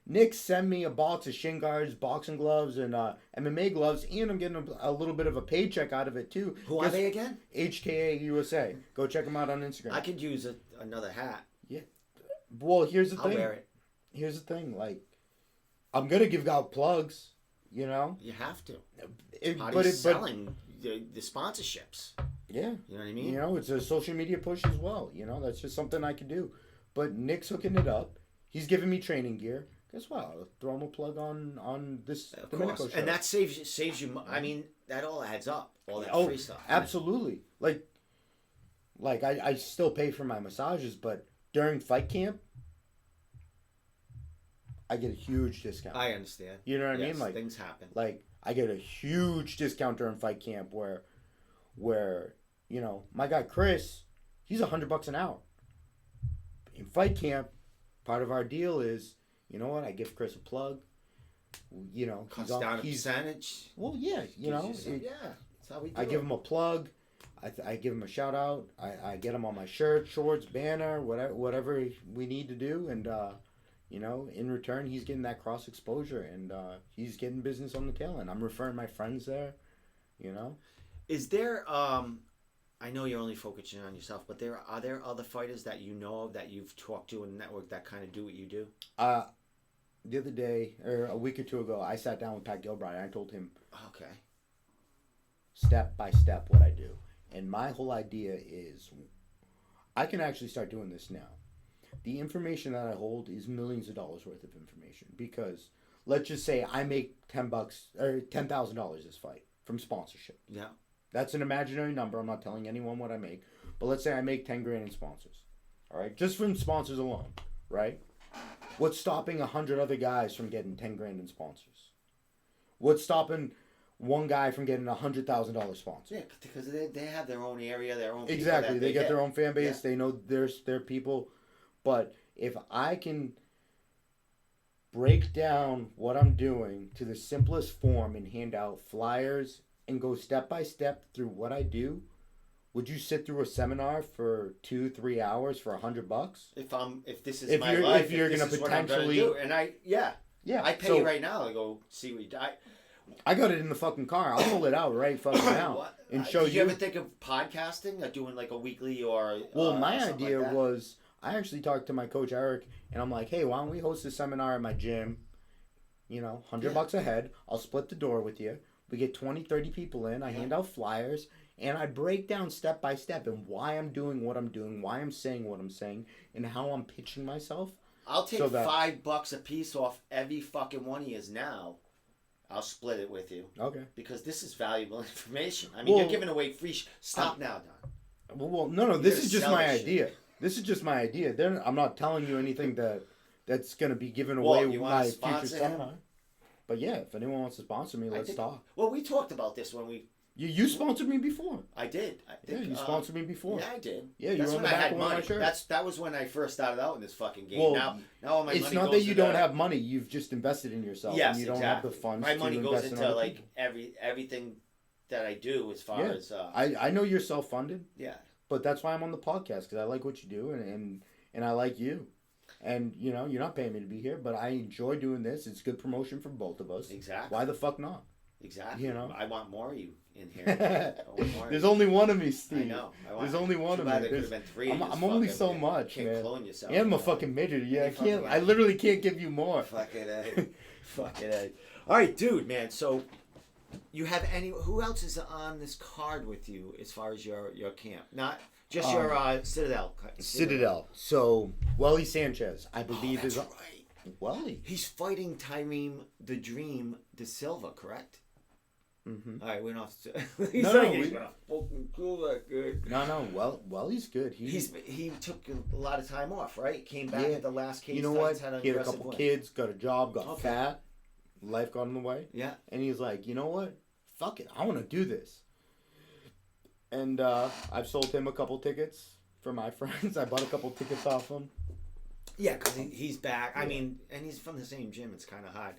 Nick sent me a box of shin guards, boxing gloves, and MMA gloves, and I'm getting a little bit of a paycheck out of it too. Who are they again? HKA USA. Go check them out on Instagram. I could use another hat. Yeah. Well, here's the I'll thing. wear it. Here's the thing. Like, I'm gonna give out plugs. You know. You have to. But selling the sponsorships. Yeah. You know what I mean? You know, it's a social media push as well. You know, that's just something I can do. But Nick's hooking it up. He's giving me training gear. Guess what? I'll throw him a plug on this Domenico show. And that saves you. I mean, that all adds up. All that free stuff. Absolutely. Like I still pay for my massages, but during fight camp, I get a huge discount. I understand. You know what I mean? Like things happen. Like I get a huge discount during fight camp where you know my guy Chris, he's $100 an hour. In fight camp. Part of our deal is, you know what? I give Chris a plug. You know, cuts down a percentage. Well, yeah, you know, that's how we do I give him a plug. I give him a shout out. I get him on my shirt, shorts, banner, whatever we need to do, and you know, in return, he's getting that cross exposure, and he's getting business on the tail end. I'm referring my friends there. You know, is there I know you're only focusing on yourself, but are there other fighters that you know of that you've talked to in the network that kind of do what you do? The other day, or a week or two ago, I sat down with Pat Gilbride and I told him, okay, step by step what I do. And my whole idea is, I can actually start doing this now. The information that I hold is millions of dollars worth of information because let's just say I make $10 or $10,000 this fight from sponsorship. Yeah. That's an imaginary number. I'm not telling anyone what I make. But let's say I make 10 grand in sponsors. All right? Just from sponsors alone, right? What's stopping 100 other guys from getting 10 grand in sponsors? What's stopping one guy from getting $100,000 sponsor? Yeah, because they have their own area, their own exactly. They get their own fan base. Yeah. They know their people. But if I can break down what I'm doing to the simplest form and hand out flyers and go step by step through what I do, would you sit through a seminar for 2-3 hours for $100? If this is my life, if you're gonna potentially do, and I pay you right now to go see what you die. I got it in the fucking car. I'll pull it out right fucking now and show you. Did you ever think of podcasting, or doing like a weekly or? Well, my idea was I actually talked to my coach Eric, and I'm like, hey, why don't we host a seminar at my gym? You know, $100 a head. I'll split the door with you. We get 20, 30 people in. I hand out flyers, and I break down step by step and why I'm doing what I'm doing, why I'm saying what I'm saying, and how I'm pitching myself. I'll take $5 a piece off every fucking one of yours now. I'll split it with you. Okay. Because this is valuable information. I mean, you're giving away free. Stop now, Don. Well, no. This is just my idea. This is just my idea. I'm not telling you anything that's going to be giving away my future seminar. But yeah, if anyone wants to sponsor me, let's talk. Well, we talked about this when we... You sponsored me before. I did. You sponsored me before. Yeah, I did. Yeah, you were on the back of one of my shirts. That was when I first started out in this fucking game. Well, now all my money goes it's not that you don't have money. You've just invested in yourself. Yes, and you don't have the funds my money goes into like people. everything that I do as far as... I know you're self-funded. Yeah. But that's why I'm on the podcast, because I like what you do, and I like you. And, you know, you're not paying me to be here, but I enjoy doing this. It's good promotion for both of us. Exactly. Why the fuck not? Exactly. You know? I want more of you in here. There's only one of me, Steve. I know. There's only one of me. There could have been three. I'm only so much, can't man. Clone yourself. And I'm a fucking midget. Yeah, I can't. I literally can't give you more. Fucking A. Fucking A. All right, dude, man. So, you have who else is on this card with you as far as your camp? Not just your Citadel. Citadel. So, Welly Sanchez, I believe that's is. Right. Welly. He's fighting Tyreem the Dream De Silva, correct? Mm-hmm. All right, we're not. He's No, like, no, he's gonna fucking kill that good. No. Welly's good. He took a lot of time off, right? Came back Yeah. at the last case. You know what? Had an He had a aggressive couple win. kids, got a job, got fat, life got in the way. Yeah. And he's like, you know what? Fuck it. I want to do this. And I've sold him a couple tickets for my friends. I bought a couple tickets off him. Yeah, because he's back. Yeah. I mean, and he's from the same gym. It's kind of hard.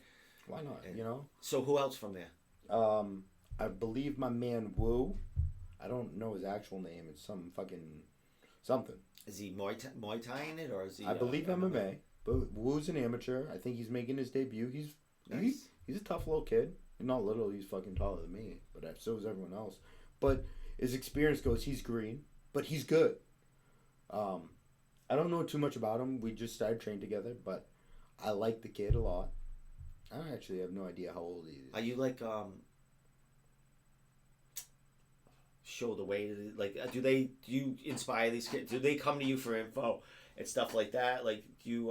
Why not? And You know? So who else from there? I believe my man Wu. I don't know his actual name. It's some fucking something. Is he Muay Thai in it, or is he? I believe MMA. But Wu's an amateur. I think he's making his debut. He's a tough little kid. Not little. He's fucking taller than me. But so is everyone else. But as experience goes, he's green. But he's good. I don't know too much about him. We just started training together. But I like the kid a lot. I actually have no idea how old he is. Are you like show the way? Like, do you inspire these kids? Do they come to you for info and stuff like that? Like, do you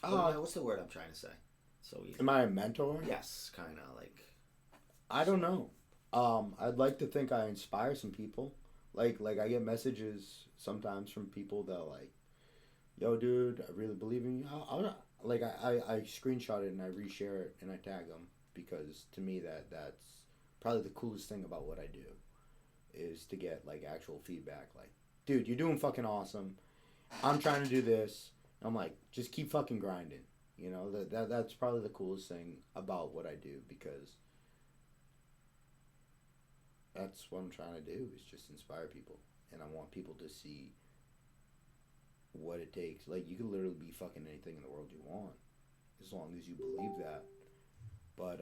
what's the word I'm trying to say? So easy. Am I a mentor? Yes, kind of like. I don't know. I'd like to think I inspire some people. Like I get messages sometimes from people that are like, "Yo, dude, I really believe in you." I screenshot it and I reshare it and I tag them because to me that's probably the coolest thing about what I do is to get like actual feedback. Like, dude, you're doing fucking awesome. I'm trying to do this. I'm like, just keep fucking grinding. You know, that's probably the coolest thing about what I do because that's what I'm trying to do is just inspire people. And I want people to see what it takes. Like, you can literally be fucking anything in the world you want as long as you believe that. But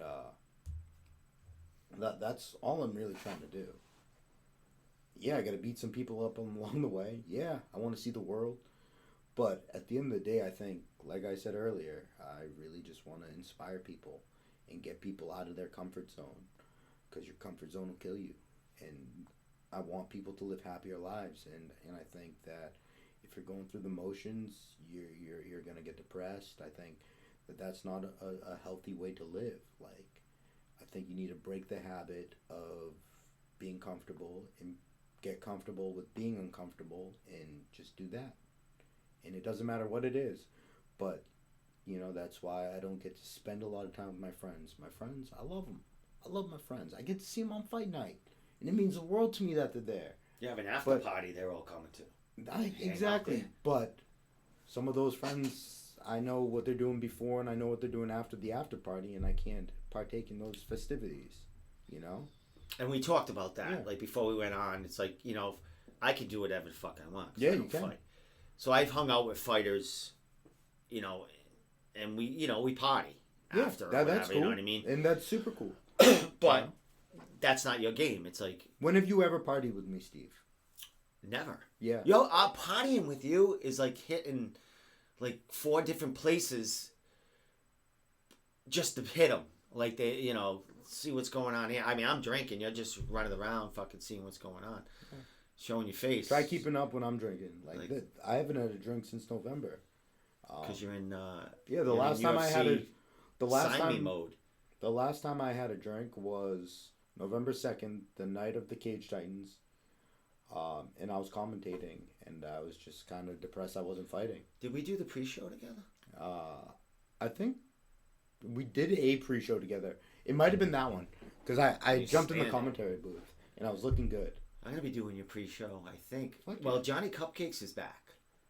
that's all I'm really trying to do. Yeah, I got to beat some people up along the way. Yeah, I want to see the world. But at the end of the day, I think, like I said earlier, I really just want to inspire people and get people out of their comfort zone because your comfort zone will kill you. And I want people to live happier lives. And I think that if you're going through the motions, you're going to get depressed. I think that's not a healthy way to live. Like, I think you need to break the habit of being comfortable and get comfortable with being uncomfortable and just do that. And it doesn't matter what it is. But, you know, that's why I don't get to spend a lot of time with my friends. My friends, I love them. I love my friends. I get to see them on fight night. And it means the world to me that they're there. You have an after party they're all coming to. Exactly. But some of those friends, I know what they're doing before and I know what they're doing after the after party, and I can't partake in those festivities, you know? And we talked about that, Yeah. like, before we went on. It's like, you know, I can do whatever the fuck I want. Yeah, I you don't can. fight. So I've hung out with fighters, you know, and we party after or that's whatever, cool. you know what I mean? And that's super cool. But that's not your game. It's like, When have you ever partied with me, Steve? never. Yeah. Yo, partying with you is like hitting like 4 different places just to hit them. Like, they, you know, see what's going on here. I mean, I'm drinking. You're just running around fucking seeing what's going on. Showing your face. Try keeping up when I'm drinking. Like I haven't had a drink since November. Because you're in the last time I had sign me mode. The last time I had a drink was November 2nd, the night of the Cage Titans. And I was commentating, and I was just kind of depressed I wasn't fighting. Did we do the pre-show together? I think we did a pre-show together. It might have been that one, because I jumped in the commentary booth, and I was looking good. I'm going to be doing your pre-show, I think. Fuck well, yeah. Johnny Cupcakes is back.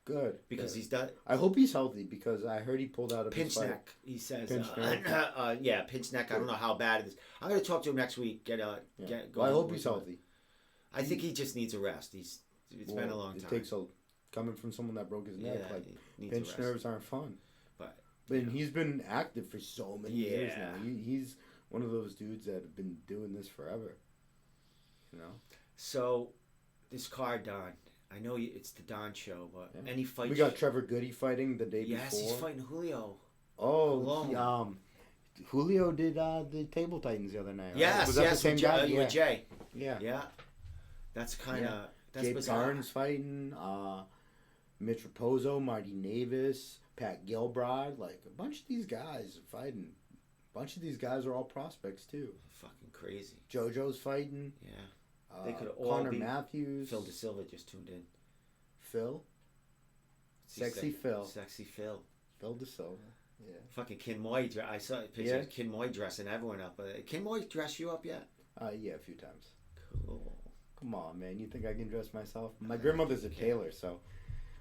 Good. Because good. he's done... I hope he's healthy, because I heard he pulled out of his Pinch fight. neck, he says. Pinch neck. Yeah, pinch neck. I don't know how bad it is. I'm going to talk to him next week. Well, I hope he's healthy. I think he just needs a rest. It's been a long time. It takes coming from someone that broke his neck, Yeah, like he needs pinch a rest. nerves aren't fun. But he's been active for so many years Yeah. now. He's one of those dudes that have been doing this forever. You know. So, this card, Don. I know it's the Don show, but any fights? We got Trevor Goody fighting the day before. Yes, he's fighting Julio. Oh, Julio did the Table Titans the other night. Right? Yes, Was that the same guy? with Jay. Yeah. Yeah. That's kind of... That's Jay bizarre. Barnes fighting. Mitch Raposo, Marty Navis, Pat Gilbride, like a bunch of these guys are fighting. A bunch of these guys are all prospects too. Fucking crazy. JoJo's fighting. Yeah. They could all Connor be. Matthews. Phil DeSilva just tuned in. Phil. Sexy Phil. Sexy Phil. Phil DeSilva. Yeah. Fucking Ken Moy. I saw a picture of Ken Moy dressing everyone up. Ken Moy dress you up yet? Yeah, a few times. Cool. Come on, man. You think I can dress myself? My grandmother's a tailor, so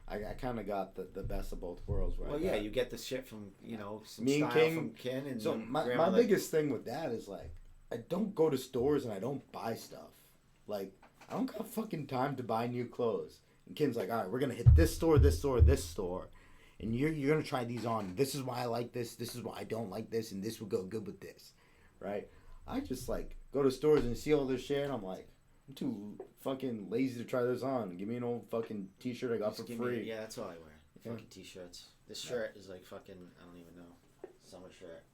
I kind of got the best of both worlds. Right? Well, yeah, you get the shit from, some Me and style King, from Ken. And so my biggest thing with that is, like, I don't go to stores and I don't buy stuff. Like, I don't got fucking time to buy new clothes. And Ken's like, all right, we're going to hit this store, this store, this store. And you're going to try these on. This is why I like this. This is why I don't like this. And this would go good with this. Right? I just, like, go to stores and see all this shit. And I'm like, I'm too fucking lazy to try this on. Give me an old fucking t-shirt I got for free. Yeah, that's all I wear. Fucking t-shirts. This shirt is like fucking, I don't even know. Summer shirt.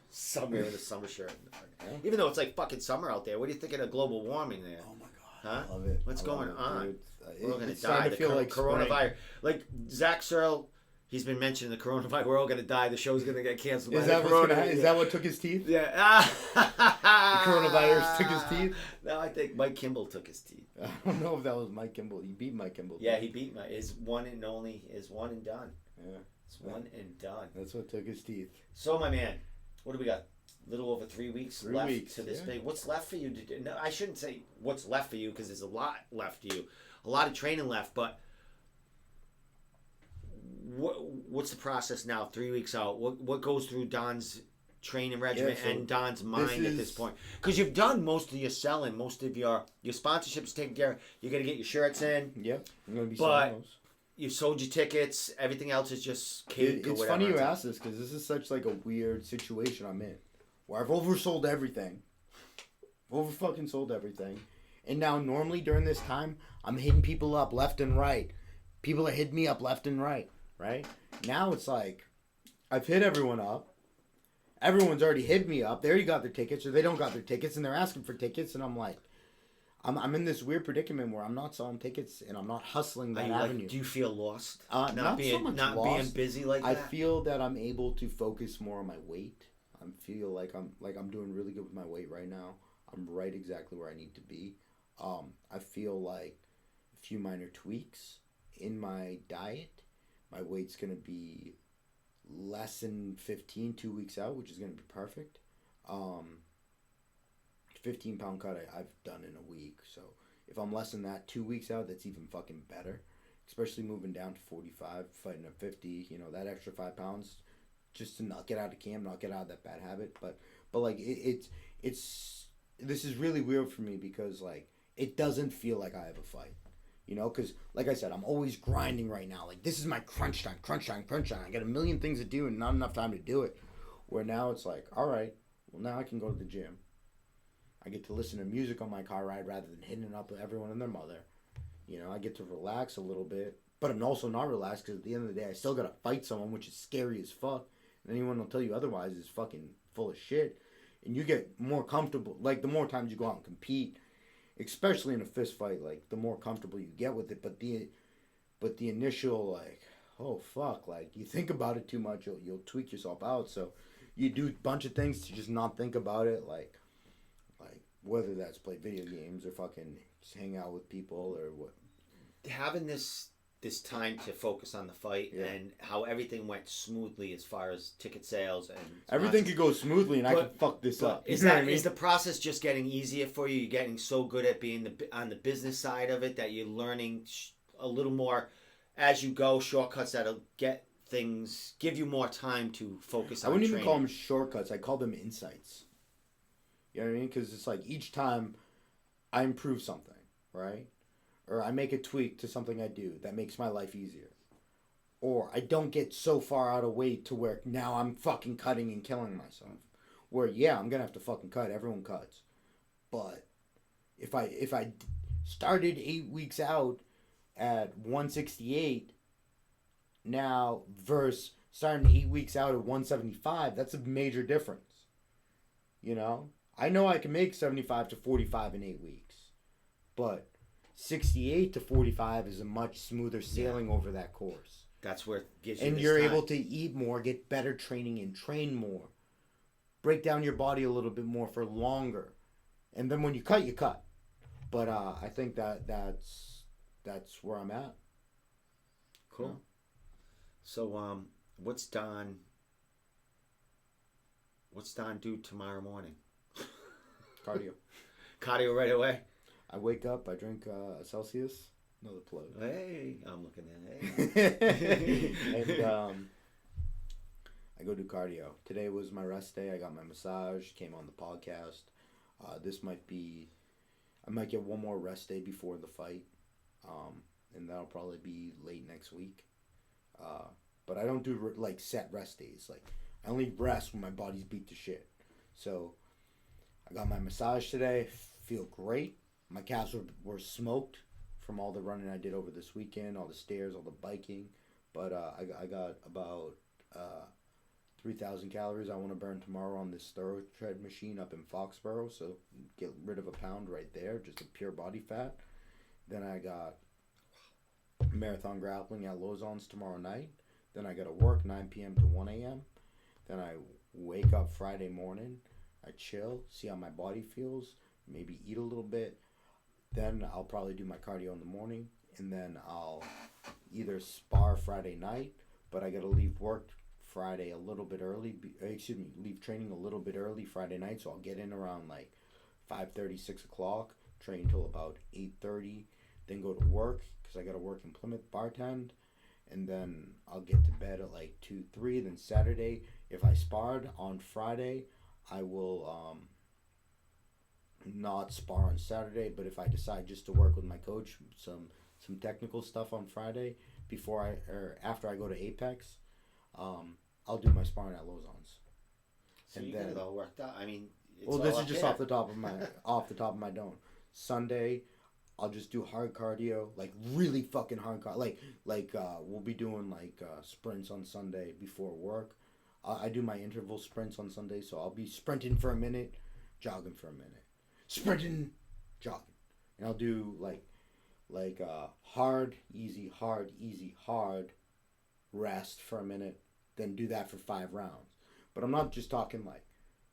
The summer shirt. Yeah. Even though it's like fucking summer out there. What do you think of global warming there? Oh my God. Huh? I love it. What's going on? We're all going to It's die. starting The to feel like coronavirus. spring. Like Zach Searle, he's been mentioning the coronavirus. We're all going to die. The show's going to get canceled. Is that is that what took his teeth? Yeah. The coronavirus took his teeth? No, I think Mike Kimball took his teeth. I don't know if that was Mike Kimball. He beat Mike Kimball. Yeah, he beat Mike. Is one and done. Yeah. It's one and done. That's what took his teeth. So, my man, what do we got? A little over 3 weeks left to this yeah. big. What's left for you to do? No, I shouldn't say what's left for you because there's a lot left to you. A lot of training left, but what's the process now? 3 weeks out. What goes through Don's training regimen so and Don's mind at this point? Because you've done most of your selling, most of your sponsorships taken care of. You got to get your shirts in. Yep, I'm gonna be But selling those. you sold your tickets. Everything else is just cake or It's whatever. funny you ask this because this is such like a weird situation I'm in, where I've oversold everything, fucking sold everything, and now normally during this time I'm hitting people up left and right. People are hitting me up left and right. Right now it's like I've hit everyone up. Everyone's already hit me up. They already got their tickets, or they don't got their tickets, and they're asking for tickets, and I'm like, I'm in this weird predicament where I'm not selling tickets and I'm not hustling that avenue. Like, do you feel lost? Not so much not lost. being busy like that. I feel that I'm able to focus more on my weight. I feel like I'm doing really good with my weight right now. I'm right exactly where I need to be. I feel like a few minor tweaks in my diet. My weight's gonna be less than 15 2 weeks out, which is gonna be perfect. 15-pound cut I've done in a week. So if I'm less than that 2 weeks out, that's even fucking better. Especially moving down to 45, fighting at 50, that extra 5 pounds just to not get out of camp, not get out of that bad habit. But like it's this is really weird for me because like it doesn't feel like I have a fight. Because like I said, I'm always grinding right now. Like this is my crunch time. I got a million things to do and not enough time to do it. Where now it's like, all right, well now I can go to the gym. I get to listen to music on my car ride rather than hitting it up with everyone and their mother. I get to relax a little bit, but I'm also not relaxed because at the end of the day, I still got to fight someone, which is scary as fuck. And anyone will tell you otherwise is fucking full of shit. And you get more comfortable. Like, the more times you go out and compete, especially in a fist fight, like, the more comfortable you get with it. But the initial, like, oh, fuck, like, you think about it too much, you'll tweak yourself out. So you do a bunch of things to just not think about it, like whether that's play video games or fucking just hang out with people or what. Having this time to focus on the fight and how everything went smoothly as far as ticket sales and everything could go smoothly and I could fuck this up. Is the process just getting easier for you? You're getting so good at being on the business side of it that you're learning a little more as you go, shortcuts that'll give you more time to focus on I wouldn't training. even call them shortcuts. I call them insights. You know what I mean? Because it's like each time I improve something, right? Or I make a tweak to something I do that makes my life easier. Or I don't get so far out of weight to where now I'm fucking cutting and killing myself. Where, yeah, I'm going to have to fucking cut. Everyone cuts. But if I started 8 weeks out at 168 now versus starting 8 weeks out at 175, that's a major difference. I know I can make 75 to 45 in 8 weeks. But 68 to 45 is a much smoother sailing over that course. That's where it gives you And this you're time. able to eat more, get better training, and train more. Break down your body a little bit more for longer. And then when you cut, you cut. But I think that's where I'm at. Cool. Yeah. So what's Don do tomorrow morning? Cardio. Cardio right away? I wake up, I drink a Celsius. Another plug. Hey, I'm looking at it. And I go do cardio. Today was my rest day. I got my massage, came on the podcast. I might get one more rest day before the fight. And that'll probably be late next week. But I don't do set rest days. Like, I only rest when my body's beat to shit. So I got my massage today. Feel great. My calves were smoked from all the running I did over this weekend, all the stairs, all the biking. But I got about 3,000 calories I want to burn tomorrow on this thorough tread machine up in Foxborough. So get rid of a pound right there, just a pure body fat. Then I got marathon grappling at Lozon's tomorrow night. Then I got to work 9 p.m. to 1 a.m. Then I wake up Friday morning. I chill, see how my body feels, maybe eat a little bit. Then I'll probably do my cardio in the morning, and then I'll either spar Friday night, but I got to leave work Friday a little bit early. Leave training a little bit early Friday night, so I'll get in around 5:30, 6 o'clock, train till about 8:30, then go to work, because I got to work in Plymouth, bartend, and then I'll get to bed at 2, 3. Then Saturday, if I sparred on Friday, I will not spar on Saturday, but if I decide just to work with my coach some technical stuff on Friday after I go to Apex, I'll do my sparring at Lozon's. So you got it all worked out. I mean, this is just off the top of my dome. Sunday, I'll just do hard cardio, really fucking hard cardio. We'll be doing sprints on Sunday before work. I do my interval sprints on Sunday, so I'll be sprinting for a minute, jogging for a minute, sprinting, jogging, and I'll do hard, easy, hard, rest for a minute, then do that for 5 rounds. But I'm not just talking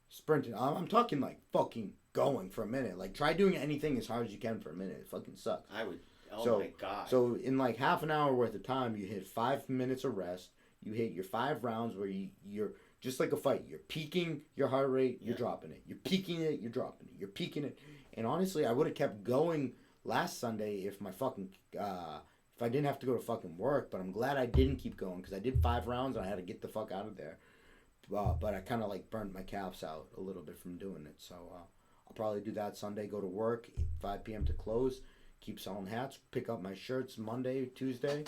sprinting. I'm talking fucking going for a minute. Try doing anything as hard as you can for a minute. It fucking sucks. I would. Oh my god. So in half an hour worth of time, you hit 5 minutes of rest. You hit your 5 rounds where you're just like a fight. You're peaking your heart rate, you're dropping it. You're peaking it, you're dropping it. You're peaking it. And honestly, I would have kept going last Sunday if my fucking if I didn't have to go to fucking work. But I'm glad I didn't keep going, because I did 5 rounds and I had to get the fuck out of there. But I kind of burnt my calves out a little bit from doing it. So I'll probably do that Sunday. Go to work 5 p.m. to close. Keep selling hats. Pick up my shirts Monday, Tuesday.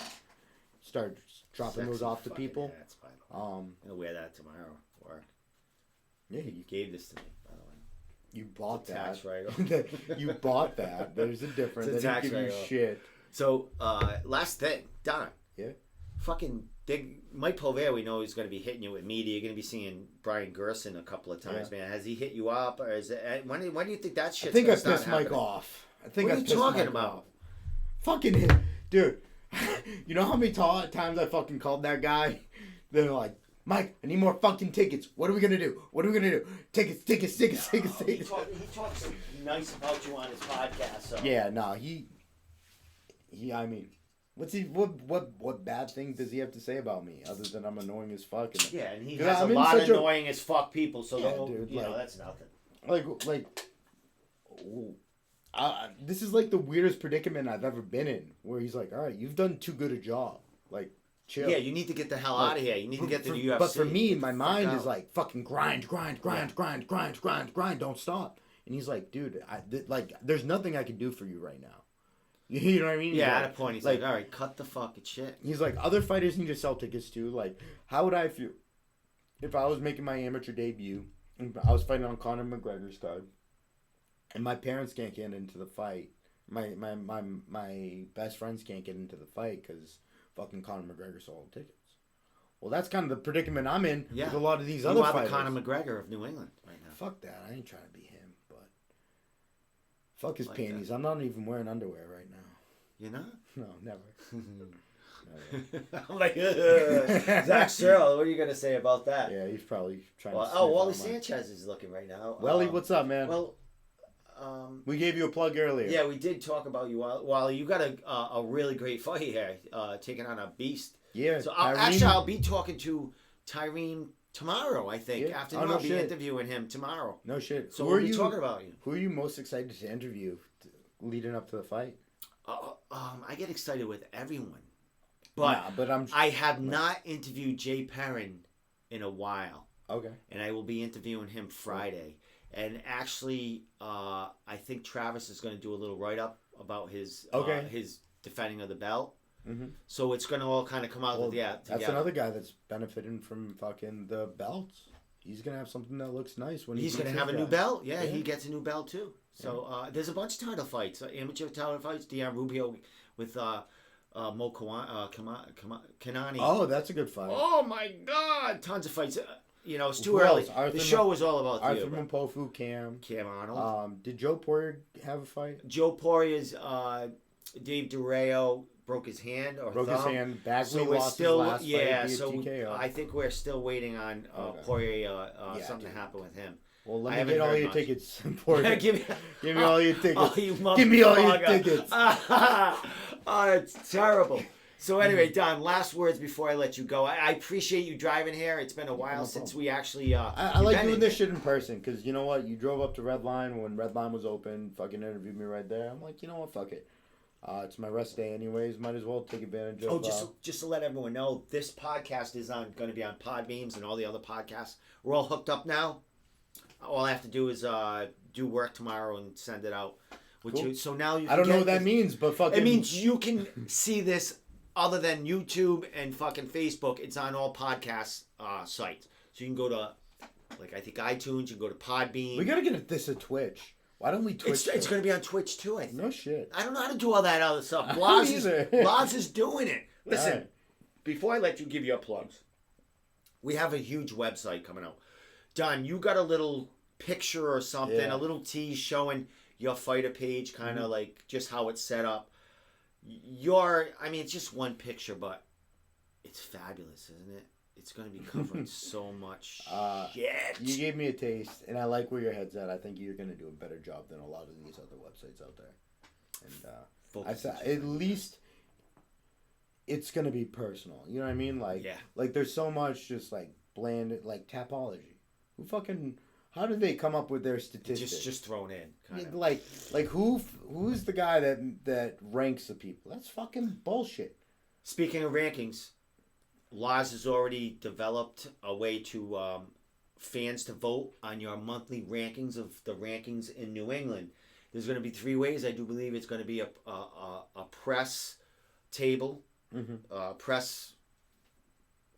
Start dropping those off to people. Hats, by the way. I'm gonna wear that tomorrow. Work. Yeah, you gave this to me, by the way. You bought that. Tax write-off. You bought that. There's a difference. It's a tax give you write-off. shit. So, last thing, Don. Yeah. Fucking Mike Povere, we know he's going to be hitting you with media. You're going to be seeing Brian Gerson a couple of times, man. Has he hit you up, or is it? When do you think that shit's I think I start pissed Mike happening? off. What are you talking about? Fucking him, dude. You know how many times I fucking called that guy? They're like, Mike, I need more fucking tickets. What are we gonna do? Tickets. He talks nice about you on his podcast. So. Yeah, no, he. I mean, what bad thing does he have to say about me other than I'm annoying as fuck? Yeah, and he has a lot of annoying as fuck people. So dude, that's nothing. This is the weirdest predicament I've ever been in, where he's like, all right, you've done too good a job. Chill. Yeah, you need to get the hell out of here. You need to get to the UFC. But for me, my mind is fucking grind, don't stop. And he's like, dude, there's nothing I can do for you right now. You know what I mean? Yeah, at a point, he's like, all right, cut the fucking shit. He's like, other fighters need to sell tickets too. How would I feel if I was making my amateur debut and I was fighting on Conor McGregor's card, and my parents can't get into the fight? My best friends can't get into the fight because fucking Conor McGregor sold tickets. Well, that's kind of the predicament I'm in with a lot of these other fighters. You are the Conor McGregor of New England right now. Fuck that. I ain't trying to be him, but fuck his panties. That. I'm not even wearing underwear right now. You're not? No, never. I'm like, Zach Searle, what are you going to say about that? Yeah, he's probably trying to. Wally Sanchez is looking right now. Welly, what's up, man? Well, we gave you a plug earlier. yeah, we did talk about you, Wally. You got a really great fight here, taking on a beast. Yeah. So I'll be talking to Tyreen tomorrow. I think afternoon. I'll be interviewing him tomorrow. No shit. So we'll be talking about you. Who are you most excited to interview leading up to the fight? I get excited with everyone, but I have not interviewed Jay Perrin in a while. Okay. And I will be interviewing him Friday. And actually, I think Travis is going to do a little write-up about his defending of the belt. Mm-hmm. So it's going to all kind of come out together. That's another guy that's benefiting from fucking the belts. He's going to have something that looks nice when he's going to have a new belt. Yeah, he gets a new belt too. So there's a bunch of title fights, amateur title fights. Dion Rubio with Mo Kanani. Oh, that's a good fight. Oh my God, tons of fights. It's too early. The show was all about Arthur Mpofu, Cam Arnold. Did Joe Poirier have a fight? Joe Poirier's Dave DeReo broke his hand or broke thumb. his hand. Bagley so we're lost still his last fight via TKO. I think we're still waiting on Poirier something to happen with him. Well, let me get all your tickets. Give me all your tickets. Oh, give me all your tickets. It's terrible. So anyway, Don, last words before I let you go. I appreciate you driving here. It's been a while since we actually... I like doing this shit in person because you know what? You drove up to Redline when Redline was open, fucking interviewed me right there. I'm like, you know what? Fuck it. It's my rest day anyways. Might as well take advantage of... just to let everyone know, this podcast is going to be on Podbeams and all the other podcasts. We're all hooked up now. All I have to do is do work tomorrow and send it out. Cool. So now you can I don't know what that means, but fucking... It means you can see this other than YouTube and fucking Facebook. It's on all podcast sites. So you can go to, I think iTunes. You can go to Podbean. We got to get this at Twitch. Why don't we Twitch? It's going to be on Twitch too, I think. No shit. I don't know how to do all that other stuff. Blas is doing it. Listen, before I let you give your plugs, we have a huge website coming out. Don, you got a little picture or something, a little tease showing your fighter page, kind of like just how it's set up. It's just one picture, but it's fabulous, isn't it? It's going to be covering so much shit. You gave me a taste, and I like where your head's at. I think you're going to do a better job than a lot of these other websites out there. And at least it's going to be personal. You know what I mean? Like there's so much just like bland, like Tapology. How did they come up with their statistics? Just thrown in. Kinda. Like who's the guy that ranks the people? That's fucking bullshit. Speaking of rankings, Laz has already developed a way to fans to vote on your monthly rankings of the rankings in New England. There's going to be 3 ways. I do believe it's going to be a press table, press,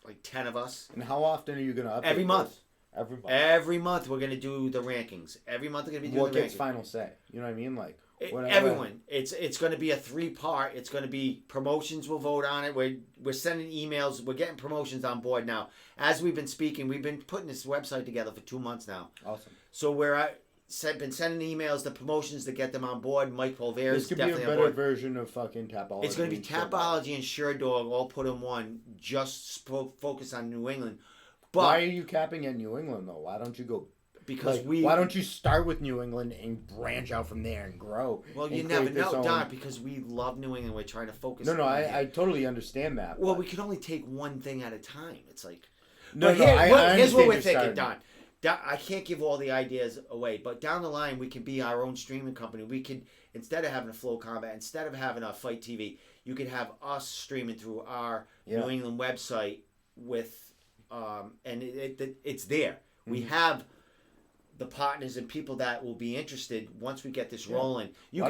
like 10 of us. And how often are you going to update every month? Those? Every month. Every month we're gonna do the rankings. Every month we're gonna be doing the rankings. What gets final say? You know what I mean? Like everyone. It's gonna be a 3-part. It's gonna be promotions will vote on it. We're sending emails. We're getting promotions on board now. As we've been speaking, we've been putting this website together for 2 months now. Awesome. So been sending emails to promotions to get them on board. Mike Polvera is definitely on board. This could be a better version of fucking Tapology. It's gonna be Tapology and SureDog all put in one. Just focus on New England. But why are you capping at New England though? Why don't you go? Because why don't you start with New England and branch out from there and grow? Well, you never know, Don, because we love New England. We're trying to focus. No, I totally understand that. Well, we can only take one thing at a time. It's like here's what we're thinking, Don. I can't give all the ideas away, but down the line we can be our own streaming company. We could, instead of having a Flow Combat, instead of having a Fight TV, you could have us streaming through our New England website with. And it's there. We have the partners and people that will be interested once we get this rolling. You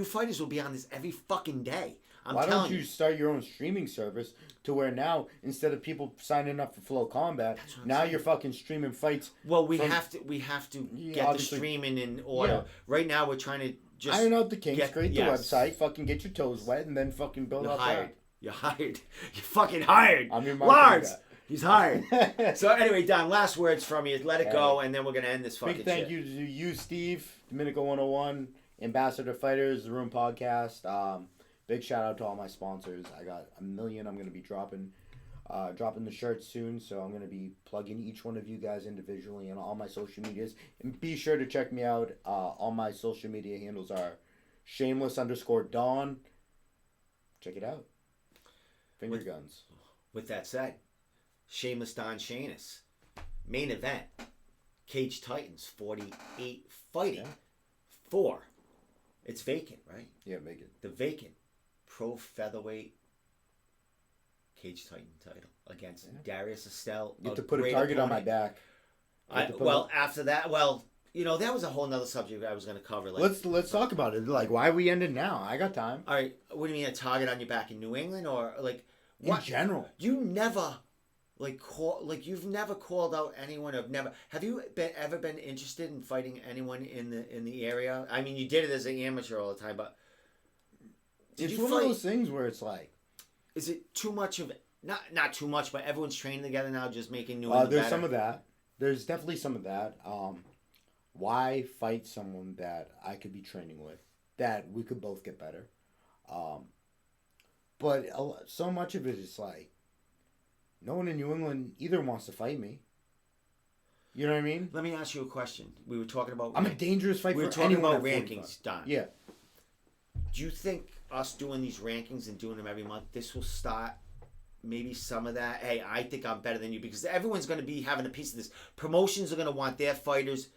fighters will be on this every fucking day. Why don't you start your own streaming service to where now instead of people signing up for Flow Combat, now you're fucking streaming fights. Well, we have to get the streaming in order. Yeah. Right now we're trying to just iron out the kinks, create the website, fucking get your toes wet, and then fucking build up. You're hired. You're fucking hired. I'm your Lars. He's hired. So anyway, Don, last words from you. Let it go, and then we're going to end this fucking shit. Big thank you to you, Steve, Domenico 101, Ambassador Fighters, The Room Podcast. big shout out to all my sponsors. I got a million. I'm gonna be dropping the shirts soon, so I'm gonna be plugging each one of you guys individually on all my social medias. And be sure to check me out. All my social media handles are Shameless_Dawn. Check it out. Finger guns. With that said, Shameless Don Shainis. Main event. Cage Titans 48 fighting 4. It's vacant, right? Yeah, vacant. The vacant pro featherweight Cage Titan title against Darius Estelle. You have to put a target on my back. After that, that was a whole nother subject I was going to cover. Let's talk about it. Like, why are we ending now? I got time. All right, what do you mean a target on your back in New England or like what? In general? You never you've never called out anyone. Have you ever been interested in fighting anyone in the area? I mean, you did it as an amateur all the time, but it's one of those things where it's like, is it too much of not too much, but everyone's training together now, just making New England there's better? some of that. There's definitely some of that. Why fight someone that I could be training with, that we could both get better? But so much of it is like, no one in New England either wants to fight me. You know what I mean? Let me ask you a question. We were talking about... I'm a dangerous fight for anyone. We were talking about rankings, Don. Yeah. Do you think us doing these rankings and doing them every month, this will start maybe some of that? Hey, I think I'm better than you, because everyone's going to be having a piece of this. Promotions are going to want their fighters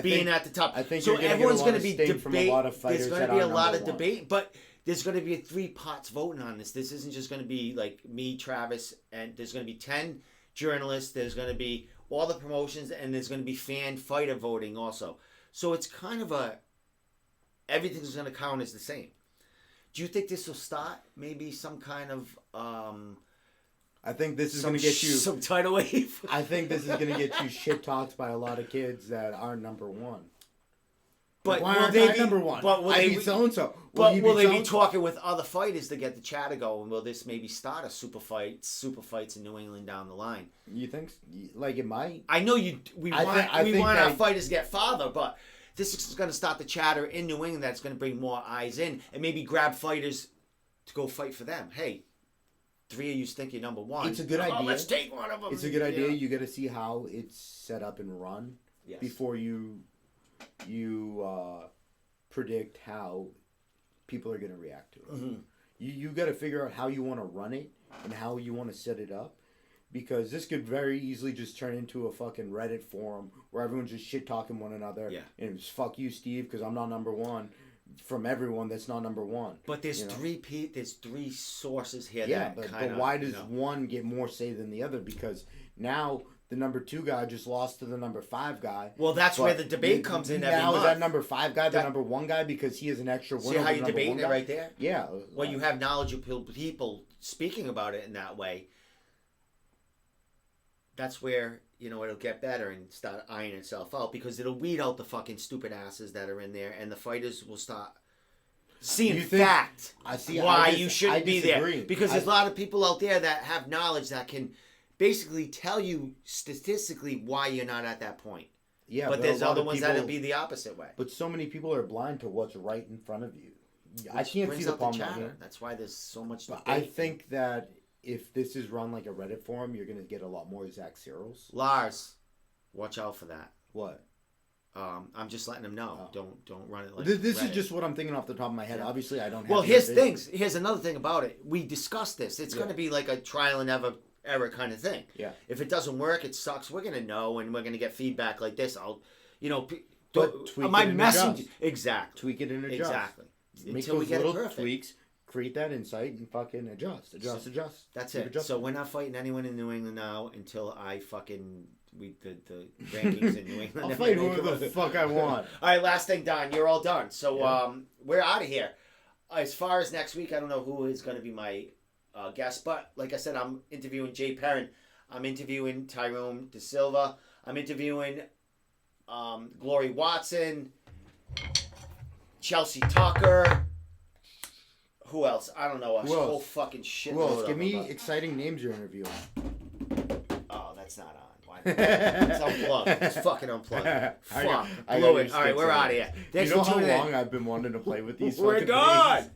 being at the top. I think so everyone's going to be debate from a lot of fighters. There's going to be a lot of debate, but there's going to be 3 pots voting on this. This isn't just going to be like me, Travis, and there's going to be 10 journalists. There's going to be all the promotions, and there's going to be fan fighter voting also. So it's kind of everything's going to count as the same. Do you think this will start maybe some kind of I think this is going to get you some tidal wave? I think this is going to get you shit talked by a lot of kids that aren't number one. But why aren't they number one? But will I they beat so and so. But will they be talking with other fighters to get the chatter going? Will this maybe start a super fights in New England down the line? You think? Like it might. I know you. We want our fighters to get farther, but this is going to start the chatter in New England. That's going to bring more eyes in and maybe grab fighters to go fight for them. Hey, 3 of you think you're number one. It's a good idea. Let's take one of them. It's a good idea. You got to see how it's set up and run before you predict how people are going to react to it. Mm-hmm. You got to figure out how you want to run it and how you want to set it up, because this could very easily just turn into a fucking Reddit forum where everyone's just shit talking one another. Yeah. And it's fuck you, Steve, because I'm not number one, from everyone that's not number one. But there's three sources here. But why does one get more say than the other? Because now the number 2 guy just lost to the number 5 guy. Well, that's where the debate comes in every month. Now is that number 5 guy the number 1 guy because he has an extra win? See how you're debating it right there? Yeah. Well, you have knowledgeable people speaking about it in that way. That's where, it'll get better and start ironing itself out, because it'll weed out the fucking stupid asses that are in there, and the fighters will start seeing why you shouldn't be there. Because there's a lot of people out there that have knowledge that can basically tell you statistically why you're not at that point. Yeah, but there's other ones that'll be the opposite way. But so many people are blind to what's right in front of you. I can't see the problem here. That's why there's so much debate. I think that if this is run like a Reddit forum, you're going to get a lot more Zach Cyrils. Lars, watch out for that. What? I'm just letting them know. Oh. Don't run it like this is just what I'm thinking off the top of my head. Yeah. Obviously, I don't have. Well, here's another thing about it. We discussed this. It's going to be like a trial and error kind of thing. Yeah. If it doesn't work, it sucks. We're going to know, and we're going to get feedback like this. Tweak my it message exactly. Tweak it and adjust. Exactly. Make until we get little it perfect. Tweaks. Create that insight and fucking adjust. That's it. So we're not fighting anyone in New England now until I the rankings in New England. I'll fight whoever the fuck I want. All right, last thing, Don. You're all done. So we're out of here. As far as next week, I don't know who is going to be my guest, but like I said, I'm interviewing Jay Perrin. I'm interviewing Tyrone De Silva. I'm interviewing Glory Watson, Chelsea Tucker. Who else? I don't know. Whole fucking shit. Who else? Give me exciting names you're interviewing. Oh, that's not on. Why not? It's unplugged. It's fucking unplugged. Fuck. Blew it. All right, we're out of here. Thanks you know for tuning how long I've been wanting to play with these? We're gone.